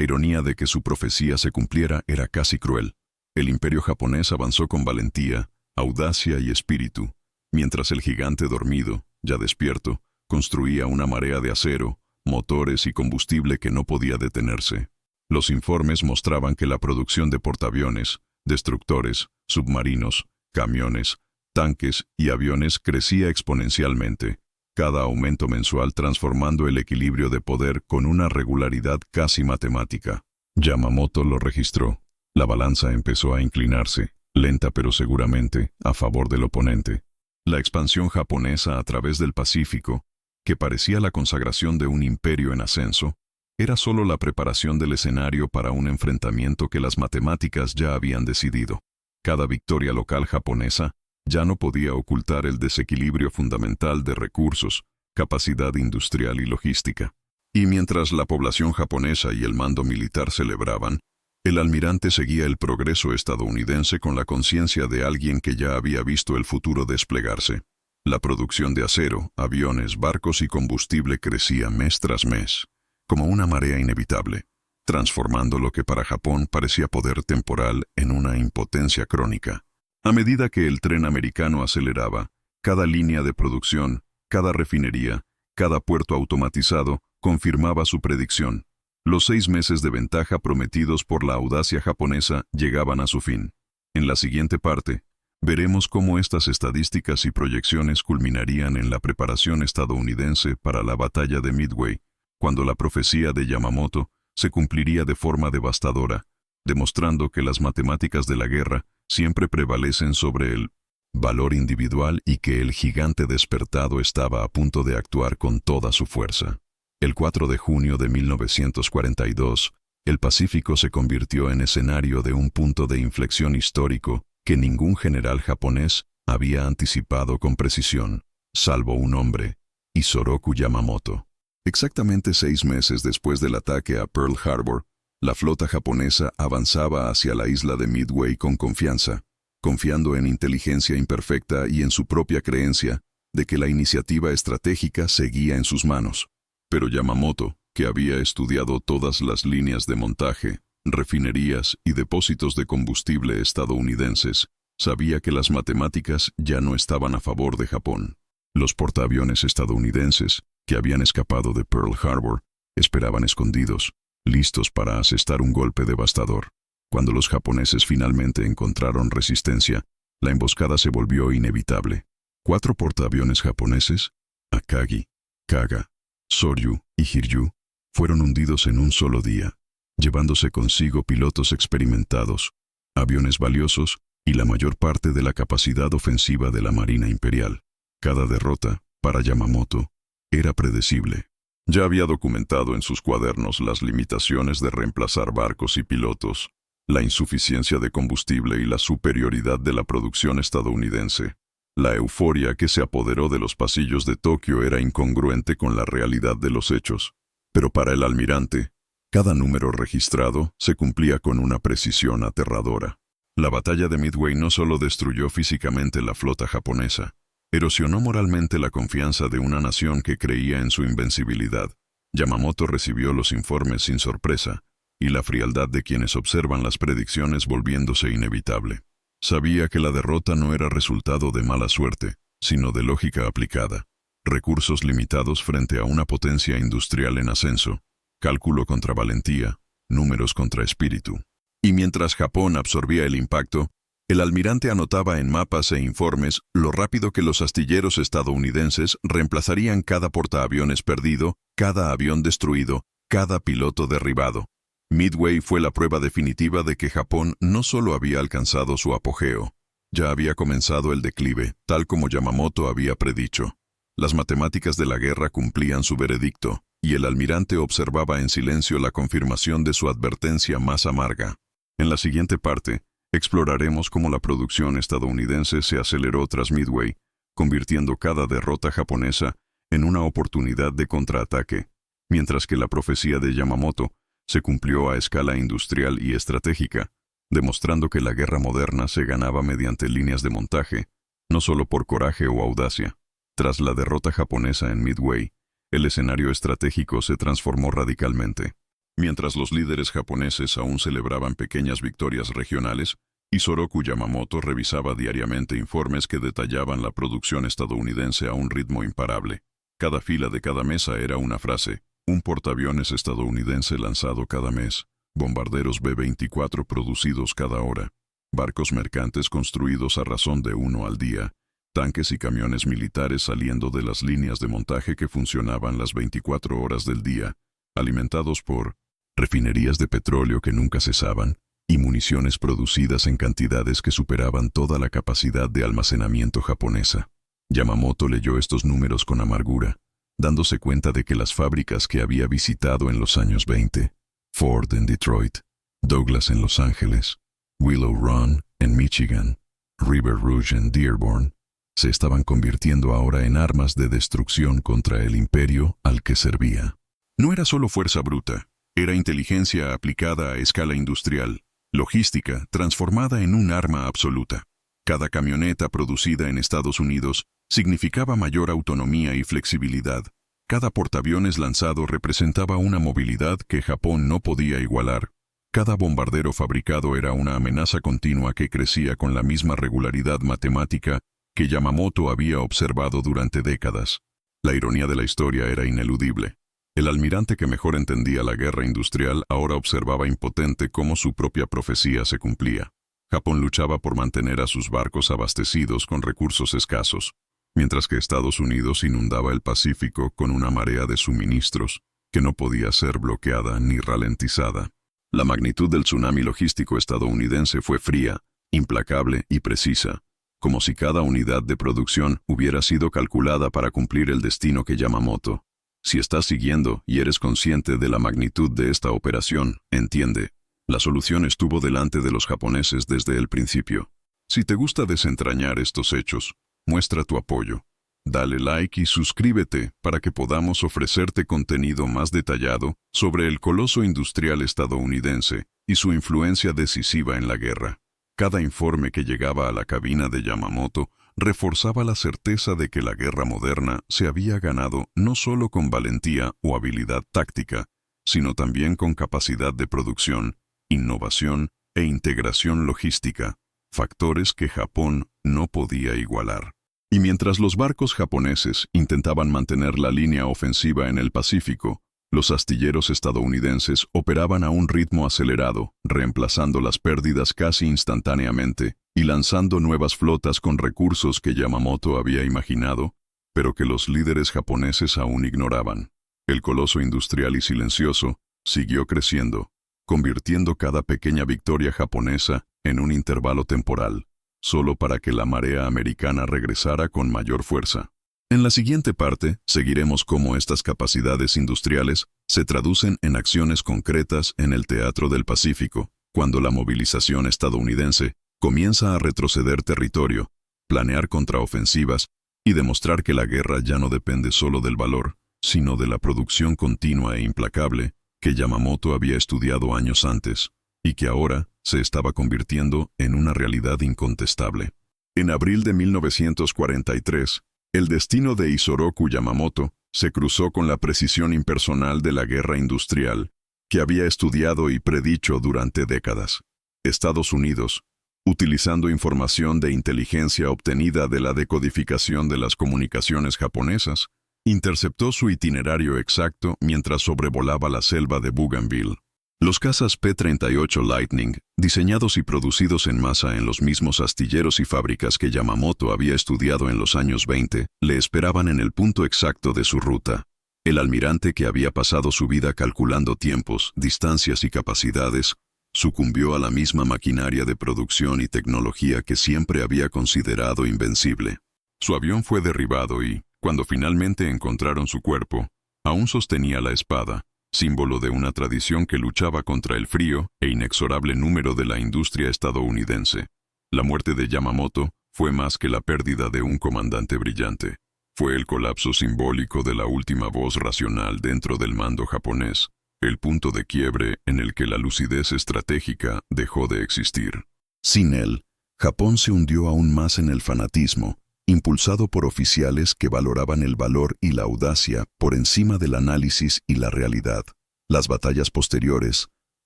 ironía de que su profecía se cumpliera era casi cruel. El imperio japonés avanzó con valentía, audacia y espíritu, mientras el gigante dormido, ya despierto, construía una marea de acero, motores y combustible que no podía detenerse. Los informes mostraban que la producción de portaaviones, destructores, submarinos, camiones, tanques y aviones crecía exponencialmente, cada aumento mensual transformando el equilibrio de poder con una regularidad casi matemática. Yamamoto lo registró. La balanza empezó a inclinarse, lenta pero seguramente, a favor del oponente. La expansión japonesa a través del Pacífico, que parecía la consagración de un imperio en ascenso, era solo la preparación del escenario para un enfrentamiento que las matemáticas ya habían decidido. Cada victoria local japonesa ya no podía ocultar el desequilibrio fundamental de recursos, capacidad industrial y logística. Y mientras la población japonesa y el mando militar celebraban, el almirante seguía el progreso estadounidense con la conciencia de alguien que ya había visto el futuro desplegarse. La producción de acero, aviones, barcos y combustible crecía mes tras mes, como una marea inevitable, transformando lo que para Japón parecía poder temporal en una impotencia crónica. A medida que el tren americano aceleraba, cada línea de producción, cada refinería, cada puerto automatizado confirmaba su predicción. Los 6 meses de ventaja prometidos por la audacia japonesa llegaban a su fin. En la siguiente parte, veremos cómo estas estadísticas y proyecciones culminarían en la preparación estadounidense para la batalla de Midway, cuando la profecía de Yamamoto se cumpliría de forma devastadora, demostrando que las matemáticas de la guerra siempre prevalecen sobre el valor individual y que el gigante despertado estaba a punto de actuar con toda su fuerza. El 4 de junio de 1942, el Pacífico se convirtió en escenario de un punto de inflexión histórico que ningún general japonés había anticipado con precisión, salvo un hombre, Isoroku Yamamoto. Exactamente 6 meses después del ataque a Pearl Harbor, la flota japonesa avanzaba hacia la isla de Midway con confianza, confiando en inteligencia imperfecta y en su propia creencia de que la iniciativa estratégica seguía en sus manos. Pero Yamamoto, que había estudiado todas las líneas de montaje, refinerías y depósitos de combustible estadounidenses, sabía que las matemáticas ya no estaban a favor de Japón. Los portaaviones estadounidenses, que habían escapado de Pearl Harbor, esperaban escondidos, listos para asestar un golpe devastador. Cuando los japoneses finalmente encontraron resistencia, la emboscada se volvió inevitable. 4 portaaviones japoneses, Akagi, Kaga, Soryu y Hiryu, fueron hundidos en un solo día, llevándose consigo pilotos experimentados, aviones valiosos y la mayor parte de la capacidad ofensiva de la Marina Imperial. Cada derrota, para Yamamoto, era predecible. Ya había documentado en sus cuadernos las limitaciones de reemplazar barcos y pilotos, la insuficiencia de combustible y la superioridad de la producción estadounidense. La euforia que se apoderó de los pasillos de Tokio era incongruente con la realidad de los hechos. Pero para el almirante, cada número registrado se cumplía con una precisión aterradora. La batalla de Midway no solo destruyó físicamente la flota japonesa, erosionó moralmente la confianza de una nación que creía en su invencibilidad. Yamamoto recibió los informes sin sorpresa, y la frialdad de quienes observan las predicciones volviéndose inevitable. Sabía que la derrota no era resultado de mala suerte, sino de lógica aplicada. Recursos limitados frente a una potencia industrial en ascenso, cálculo contra valentía, números contra espíritu. Y mientras Japón absorbía el impacto, el almirante anotaba en mapas e informes lo rápido que los astilleros estadounidenses reemplazarían cada portaaviones perdido, cada avión destruido, cada piloto derribado. Midway fue la prueba definitiva de que Japón no solo había alcanzado su apogeo, ya había comenzado el declive, tal como Yamamoto había predicho. Las matemáticas de la guerra cumplían su veredicto, y el almirante observaba en silencio la confirmación de su advertencia más amarga. En la siguiente parte, exploraremos cómo la producción estadounidense se aceleró tras Midway, convirtiendo cada derrota japonesa en una oportunidad de contraataque, mientras que la profecía de Yamamoto se cumplió a escala industrial y estratégica, demostrando que la guerra moderna se ganaba mediante líneas de montaje, no solo por coraje o audacia. Tras la derrota japonesa en Midway, el escenario estratégico se transformó radicalmente. Mientras los líderes japoneses aún celebraban pequeñas victorias regionales, Isoroku Yamamoto revisaba diariamente informes que detallaban la producción estadounidense a un ritmo imparable. Cada fila de cada mesa era una frase: un portaaviones estadounidense lanzado cada mes, bombarderos B-24 producidos cada hora, barcos mercantes construidos a razón de uno al día, tanques y camiones militares saliendo de las líneas de montaje que funcionaban las 24 horas del día, alimentados por refinerías de petróleo que nunca cesaban, y municiones producidas en cantidades que superaban toda la capacidad de almacenamiento japonesa. Yamamoto leyó estos números con amargura, dándose cuenta de que las fábricas que había visitado en los años 20, Ford en Detroit, Douglas en Los Ángeles, Willow Run en Michigan, River Rouge en Dearborn, se estaban convirtiendo ahora en armas de destrucción contra el imperio al que servía. No era solo fuerza bruta, era inteligencia aplicada a escala industrial, logística transformada en un arma absoluta. Cada camioneta producida en Estados Unidos significaba mayor autonomía y flexibilidad. Cada portaaviones lanzado representaba una movilidad que Japón no podía igualar. Cada bombardero fabricado era una amenaza continua que crecía con la misma regularidad matemática que Yamamoto había observado durante décadas. La ironía de la historia era ineludible. El almirante que mejor entendía la guerra industrial ahora observaba impotente cómo su propia profecía se cumplía. Japón luchaba por mantener a sus barcos abastecidos con recursos escasos, mientras que Estados Unidos inundaba el Pacífico con una marea de suministros que no podía ser bloqueada ni ralentizada. La magnitud del tsunami logístico estadounidense fue fría, implacable y precisa, como si cada unidad de producción hubiera sido calculada para cumplir el destino que Yamamoto. Si estás siguiendo y eres consciente de la magnitud de esta operación, entiende, la solución estuvo delante de los japoneses desde el principio. Si te gusta desentrañar estos hechos, muestra tu apoyo. Dale like y suscríbete para que podamos ofrecerte contenido más detallado sobre el coloso industrial estadounidense y su influencia decisiva en la guerra. Cada informe que llegaba a la cabina de Yamamoto reforzaba la certeza de que la guerra moderna se había ganado no solo con valentía o habilidad táctica, sino también con capacidad de producción, innovación e integración logística, factores que Japón no podía igualar. Y mientras los barcos japoneses intentaban mantener la línea ofensiva en el Pacífico, los astilleros estadounidenses operaban a un ritmo acelerado, reemplazando las pérdidas casi instantáneamente y lanzando nuevas flotas con recursos que Yamamoto había imaginado, pero que los líderes japoneses aún ignoraban. El coloso industrial y silencioso siguió creciendo, convirtiendo cada pequeña victoria japonesa en un intervalo temporal, solo para que la marea americana regresara con mayor fuerza. En la siguiente parte, seguiremos cómo estas capacidades industriales se traducen en acciones concretas en el teatro del Pacífico, cuando la movilización estadounidense comienza a retroceder territorio, planear contraofensivas y demostrar que la guerra ya no depende solo del valor, sino de la producción continua e implacable que Yamamoto había estudiado años antes, y que ahora se estaba convirtiendo en una realidad incontestable. En abril de 1943, el destino de Isoroku Yamamoto se cruzó con la precisión impersonal de la guerra industrial que había estudiado y predicho durante décadas. Estados Unidos, utilizando información de inteligencia obtenida de la decodificación de las comunicaciones japonesas, interceptó su itinerario exacto mientras sobrevolaba la selva de Bougainville. Los cazas P-38 Lightning, diseñados y producidos en masa en los mismos astilleros y fábricas que Yamamoto había estudiado en los años 20, le esperaban en el punto exacto de su ruta. El almirante, que había pasado su vida calculando tiempos, distancias y capacidades, sucumbió a la misma maquinaria de producción y tecnología que siempre había considerado invencible. Su avión fue derribado y, Cuando finalmente encontraron su cuerpo, aún sostenía la espada, símbolo de una tradición que luchaba contra el frío e inexorable número de la industria estadounidense. La muerte de Yamamoto fue más que la pérdida de un comandante brillante. Fue el colapso simbólico de la última voz racional dentro del mando japonés, el punto de quiebre en el que la lucidez estratégica dejó de existir. Sin él, Japón se hundió aún más en el fanatismo, impulsado por oficiales que valoraban el valor y la audacia por encima del análisis y la realidad. Las batallas posteriores,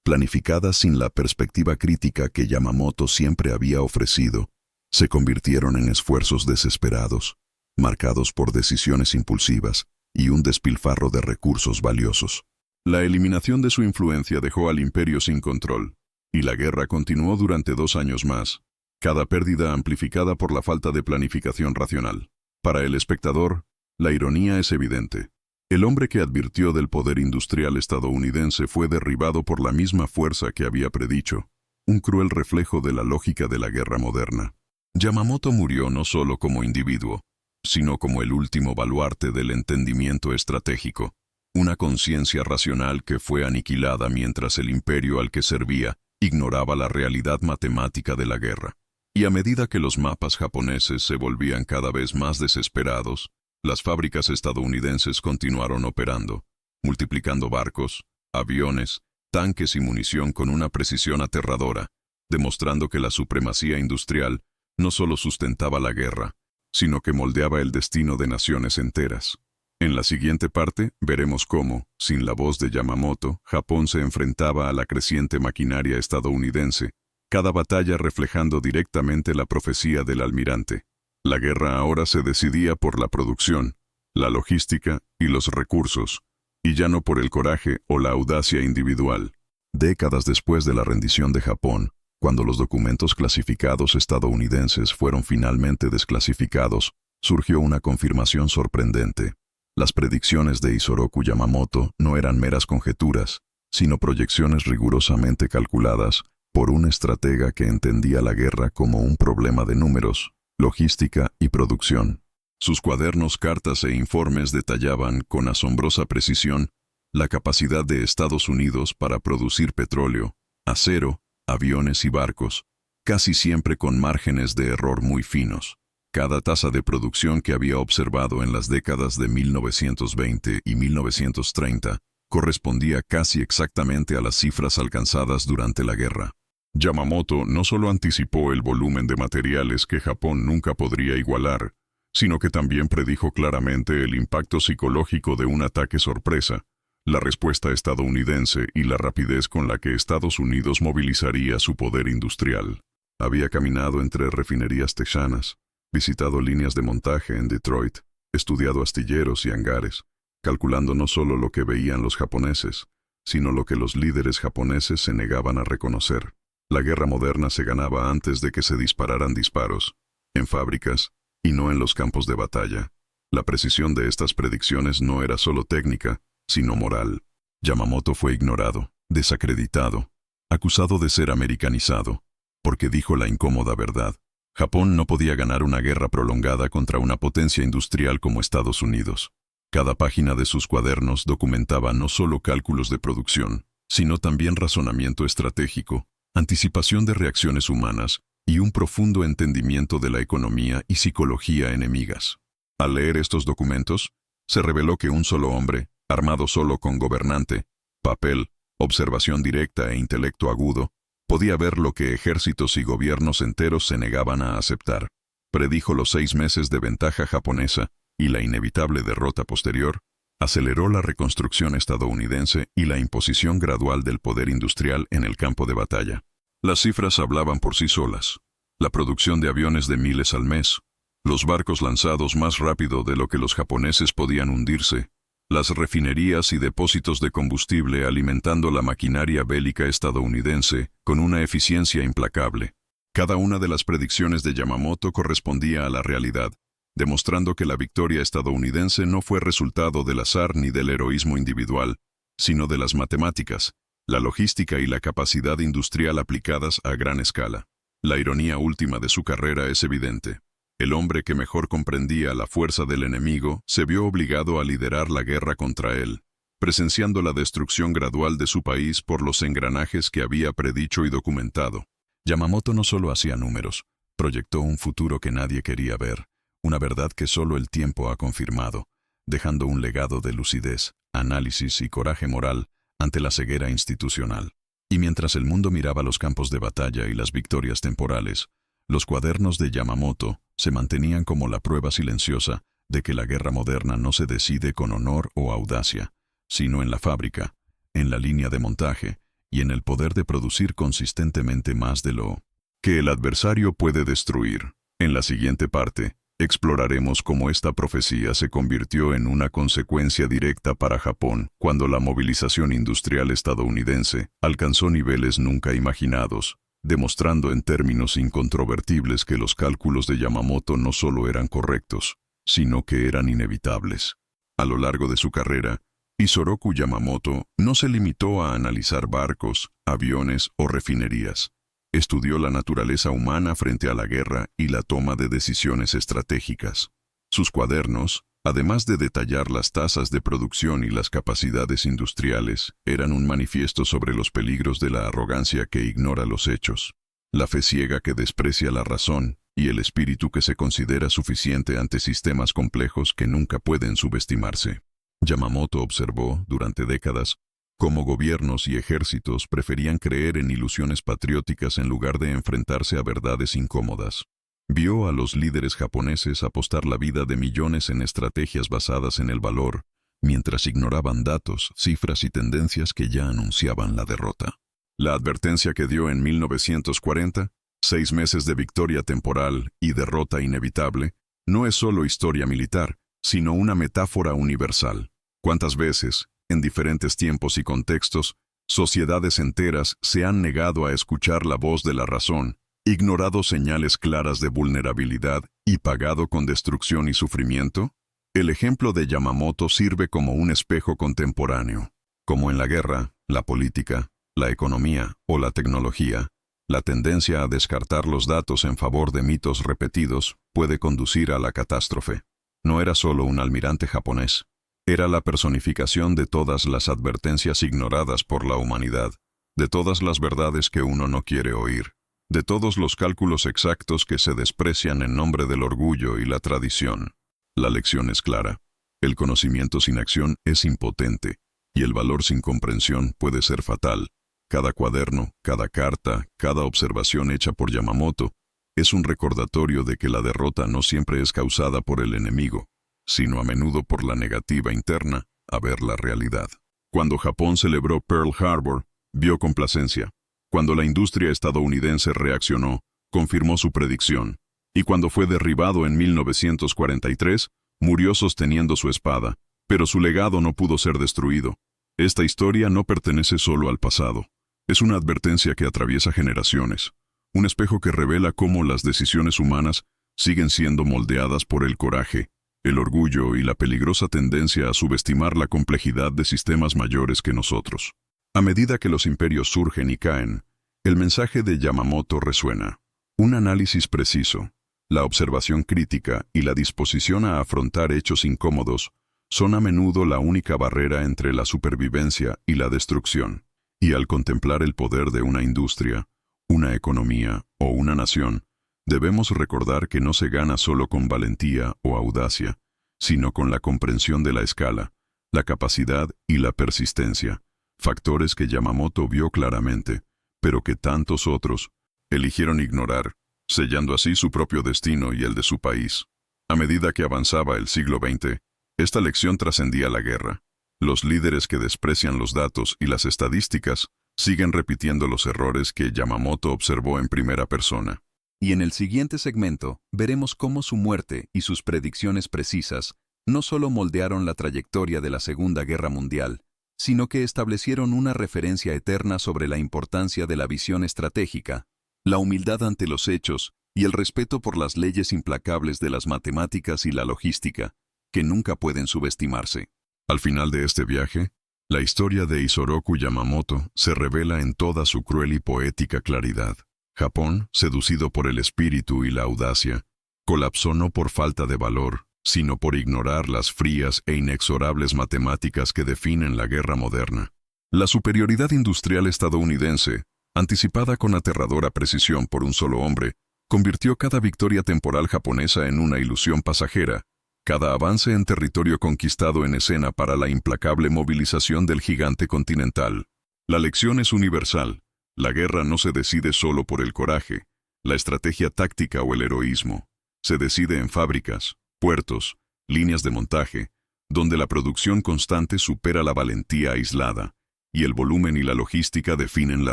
planificadas sin la perspectiva crítica que Yamamoto siempre había ofrecido, se convirtieron en esfuerzos desesperados, marcados por decisiones impulsivas y un despilfarro de recursos valiosos. La eliminación de su influencia dejó al imperio sin control, y la guerra continuó durante 2 años más, cada pérdida amplificada por la falta de planificación racional. Para el espectador, la ironía es evidente. El hombre que advirtió del poder industrial estadounidense fue derribado por la misma fuerza que había predicho, un cruel reflejo de la lógica de la guerra moderna. Yamamoto murió no solo como individuo, sino como el último baluarte del entendimiento estratégico, una conciencia racional que fue aniquilada mientras el imperio al que servía ignoraba la realidad matemática de la guerra. Y a medida que los mapas japoneses se volvían cada vez más desesperados, las fábricas estadounidenses continuaron operando, multiplicando barcos, aviones, tanques y munición con una precisión aterradora, demostrando que la supremacía industrial no solo sustentaba la guerra, sino que moldeaba el destino de naciones enteras. En la siguiente parte veremos cómo, sin la voz de Yamamoto, Japón se enfrentaba a la creciente maquinaria estadounidense, cada batalla reflejando directamente la profecía del almirante. La guerra ahora se decidía por la producción, la logística y los recursos, y ya no por el coraje o la audacia individual. Décadas después de la rendición de Japón, cuando los documentos clasificados estadounidenses fueron finalmente desclasificados, surgió una confirmación sorprendente. Las predicciones de Isoroku Yamamoto no eran meras conjeturas, sino proyecciones rigurosamente calculadas por un estratega que entendía la guerra como un problema de números, logística y producción. Sus cuadernos, cartas e informes detallaban con asombrosa precisión la capacidad de Estados Unidos para producir petróleo, acero, aviones y barcos, casi siempre con márgenes de error muy finos. Cada tasa de producción que había observado en las décadas de 1920 y 1930 correspondía casi exactamente a las cifras alcanzadas durante la guerra. Yamamoto no solo anticipó el volumen de materiales que Japón nunca podría igualar, sino que también predijo claramente el impacto psicológico de un ataque sorpresa, la respuesta estadounidense y la rapidez con la que Estados Unidos movilizaría su poder industrial. Había caminado entre refinerías texanas, visitado líneas de montaje en Detroit, estudiado astilleros y hangares, calculando no solo lo que veían los japoneses, sino lo que los líderes japoneses se negaban a reconocer. La guerra moderna se ganaba antes de que se dispararan disparos, en fábricas y no en los campos de batalla. La precisión de estas predicciones no era solo técnica, sino moral. Yamamoto fue ignorado, desacreditado, acusado de ser americanizado, porque dijo la incómoda verdad. Japón no podía ganar una guerra prolongada contra una potencia industrial como Estados Unidos. Cada página de sus cuadernos documentaba no solo cálculos de producción, sino también razonamiento estratégico, anticipación de reacciones humanas y un profundo entendimiento de la economía y psicología enemigas. Al leer estos documentos, se reveló que un solo hombre, armado solo con gobernante, papel, observación directa e intelecto agudo, podía ver lo que ejércitos y gobiernos enteros se negaban a aceptar. Predijo los 6 meses de ventaja japonesa y la inevitable derrota posterior, aceleró la reconstrucción estadounidense y la imposición gradual del poder industrial en el campo de batalla. Las cifras hablaban por sí solas. La producción de aviones de miles al mes, los barcos lanzados más rápido de lo que los japoneses podían hundirse, las refinerías y depósitos de combustible alimentando la maquinaria bélica estadounidense con una eficiencia implacable. Cada una de las predicciones de Yamamoto correspondía a la realidad, demostrando que la victoria estadounidense no fue resultado del azar ni del heroísmo individual, sino de las matemáticas, la logística y la capacidad industrial aplicadas a gran escala. La ironía última de su carrera es evidente. El hombre que mejor comprendía la fuerza del enemigo se vio obligado a liderar la guerra contra él, presenciando la destrucción gradual de su país por los engranajes que había predicho y documentado. Yamamoto no solo hacía números, proyectó un futuro que nadie quería ver, una verdad que solo el tiempo ha confirmado, dejando un legado de lucidez, análisis y coraje moral ante la ceguera institucional. Y mientras el mundo miraba los campos de batalla y las victorias temporales, los cuadernos de Yamamoto se mantenían como la prueba silenciosa de que la guerra moderna no se decide con honor o audacia, sino en la fábrica, en la línea de montaje y en el poder de producir consistentemente más de lo que el adversario puede destruir. En la siguiente parte, exploraremos cómo esta profecía se convirtió en una consecuencia directa para Japón cuando la movilización industrial estadounidense alcanzó niveles nunca imaginados, demostrando en términos incontrovertibles que los cálculos de Yamamoto no solo eran correctos, sino que eran inevitables. A lo largo de su carrera, Isoroku Yamamoto no se limitó a analizar barcos, aviones o refinerías. Estudió la naturaleza humana frente a la guerra y la toma de decisiones estratégicas. Sus cuadernos, además de detallar las tasas de producción y las capacidades industriales, eran un manifiesto sobre los peligros de la arrogancia que ignora los hechos, la fe ciega que desprecia la razón y el espíritu que se considera suficiente ante sistemas complejos que nunca pueden subestimarse. Yamamoto observó, durante décadas, cómo gobiernos y ejércitos preferían creer en ilusiones patrióticas en lugar de enfrentarse a verdades incómodas. Vio a los líderes japoneses apostar la vida de millones en estrategias basadas en el valor, mientras ignoraban datos, cifras y tendencias que ya anunciaban la derrota. La advertencia que dio en 1940, 6 meses de victoria temporal y derrota inevitable, no es solo historia militar, sino una metáfora universal. ¿Cuántas veces, en diferentes tiempos y contextos, sociedades enteras se han negado a escuchar la voz de la razón, ignorado señales claras de vulnerabilidad y pagado con destrucción y sufrimiento? El ejemplo de Yamamoto sirve como un espejo contemporáneo. Como en la guerra, la política, la economía o la tecnología, la tendencia a descartar los datos en favor de mitos repetidos puede conducir a la catástrofe. No era solo un almirante japonés. Era la personificación de todas las advertencias ignoradas por la humanidad, de todas las verdades que uno no quiere oír, de todos los cálculos exactos que se desprecian en nombre del orgullo y la tradición. La lección es clara. El conocimiento sin acción es impotente, y el valor sin comprensión puede ser fatal. Cada cuaderno, cada carta, cada observación hecha por Yamamoto es un recordatorio de que la derrota no siempre es causada por el enemigo, sino a menudo por la negativa interna a ver la realidad. Cuando Japón celebró Pearl Harbor, vio complacencia. Cuando la industria estadounidense reaccionó, confirmó su predicción. Y cuando fue derribado en 1943, murió sosteniendo su espada, pero su legado no pudo ser destruido. Esta historia no pertenece solo al pasado. Es una advertencia que atraviesa generaciones, un espejo que revela cómo las decisiones humanas siguen siendo moldeadas por el coraje, el orgullo y la peligrosa tendencia a subestimar la complejidad de sistemas mayores que nosotros. A medida que los imperios surgen y caen, el mensaje de Yamamoto resuena. Un análisis preciso, la observación crítica y la disposición a afrontar hechos incómodos son a menudo la única barrera entre la supervivencia y la destrucción. Y al contemplar el poder de una industria, una economía o una nación, debemos recordar que no se gana solo con valentía o audacia, sino con la comprensión de la escala, la capacidad y la persistencia, factores que Yamamoto vio claramente, pero que tantos otros eligieron ignorar, sellando así su propio destino y el de su país. A medida que avanzaba el siglo XX, esta lección trascendía la guerra. Los líderes que desprecian los datos y las estadísticas siguen repitiendo los errores que Yamamoto observó en primera persona. Y en el siguiente segmento veremos cómo su muerte y sus predicciones precisas no solo moldearon la trayectoria de la Segunda Guerra Mundial, sino que establecieron una referencia eterna sobre la importancia de la visión estratégica, la humildad ante los hechos y el respeto por las leyes implacables de las matemáticas y la logística, que nunca pueden subestimarse. Al final de este viaje, la historia de Isoroku Yamamoto se revela en toda su cruel y poética claridad. Japón, seducido por el espíritu y la audacia, Colapsó no por falta de valor, sino por ignorar las frías e inexorables matemáticas que definen la guerra moderna. La superioridad industrial estadounidense, anticipada con aterradora precisión por un solo hombre, convirtió cada victoria temporal japonesa en una ilusión pasajera, cada avance en territorio conquistado en escena para la implacable movilización del gigante continental. La lección es universal. La guerra no se decide solo por el coraje, la estrategia táctica o el heroísmo. Se decide en fábricas, puertos, líneas de montaje, donde la producción constante supera la valentía aislada, y el volumen y la logística definen la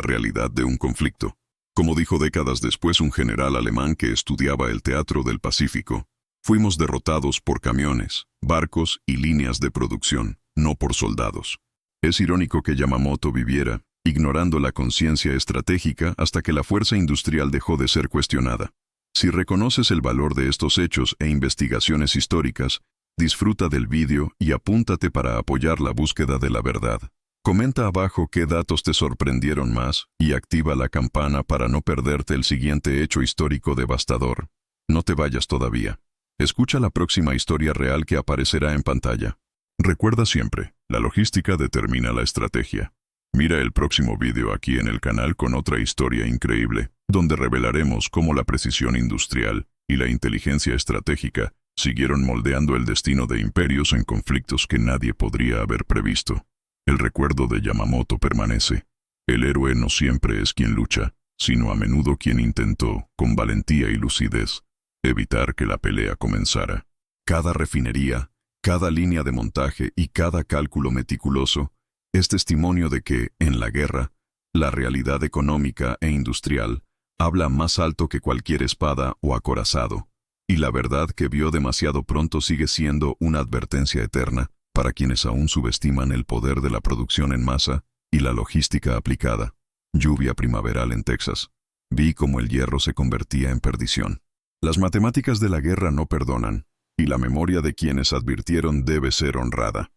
realidad de un conflicto. Como dijo décadas después un general alemán que estudiaba el teatro del Pacífico, fuimos derrotados por camiones, barcos y líneas de producción, no por soldados. Es irónico que Yamamoto viviera, ignorando la conciencia estratégica hasta que la fuerza industrial dejó de ser cuestionada. Si reconoces el valor de estos hechos e investigaciones históricas, disfruta del vídeo y apúntate para apoyar la búsqueda de la verdad. Comenta abajo qué datos te sorprendieron más y activa la campana para no perderte el siguiente hecho histórico devastador. No te vayas todavía. Escucha la próxima historia real que aparecerá en pantalla. Recuerda siempre, la logística determina la estrategia. Mira el próximo vídeo aquí en el canal con otra historia increíble, donde revelaremos cómo la precisión industrial y la inteligencia estratégica siguieron moldeando el destino de imperios en conflictos que nadie podría haber previsto. El recuerdo de Yamamoto permanece. El héroe no siempre es quien lucha, sino a menudo quien intentó, con valentía y lucidez, evitar que la pelea comenzara. Cada refinería, cada línea de montaje y cada cálculo meticuloso es testimonio de que, en la guerra, la realidad económica e industrial habla más alto que cualquier espada o acorazado, y la verdad que vio demasiado pronto sigue siendo una advertencia eterna para quienes aún subestiman el poder de la producción en masa y la logística aplicada. Lluvia primaveral en Texas. Vi cómo el hierro se convertía en perdición. Las matemáticas de la guerra no perdonan, y la memoria de quienes advirtieron debe ser honrada.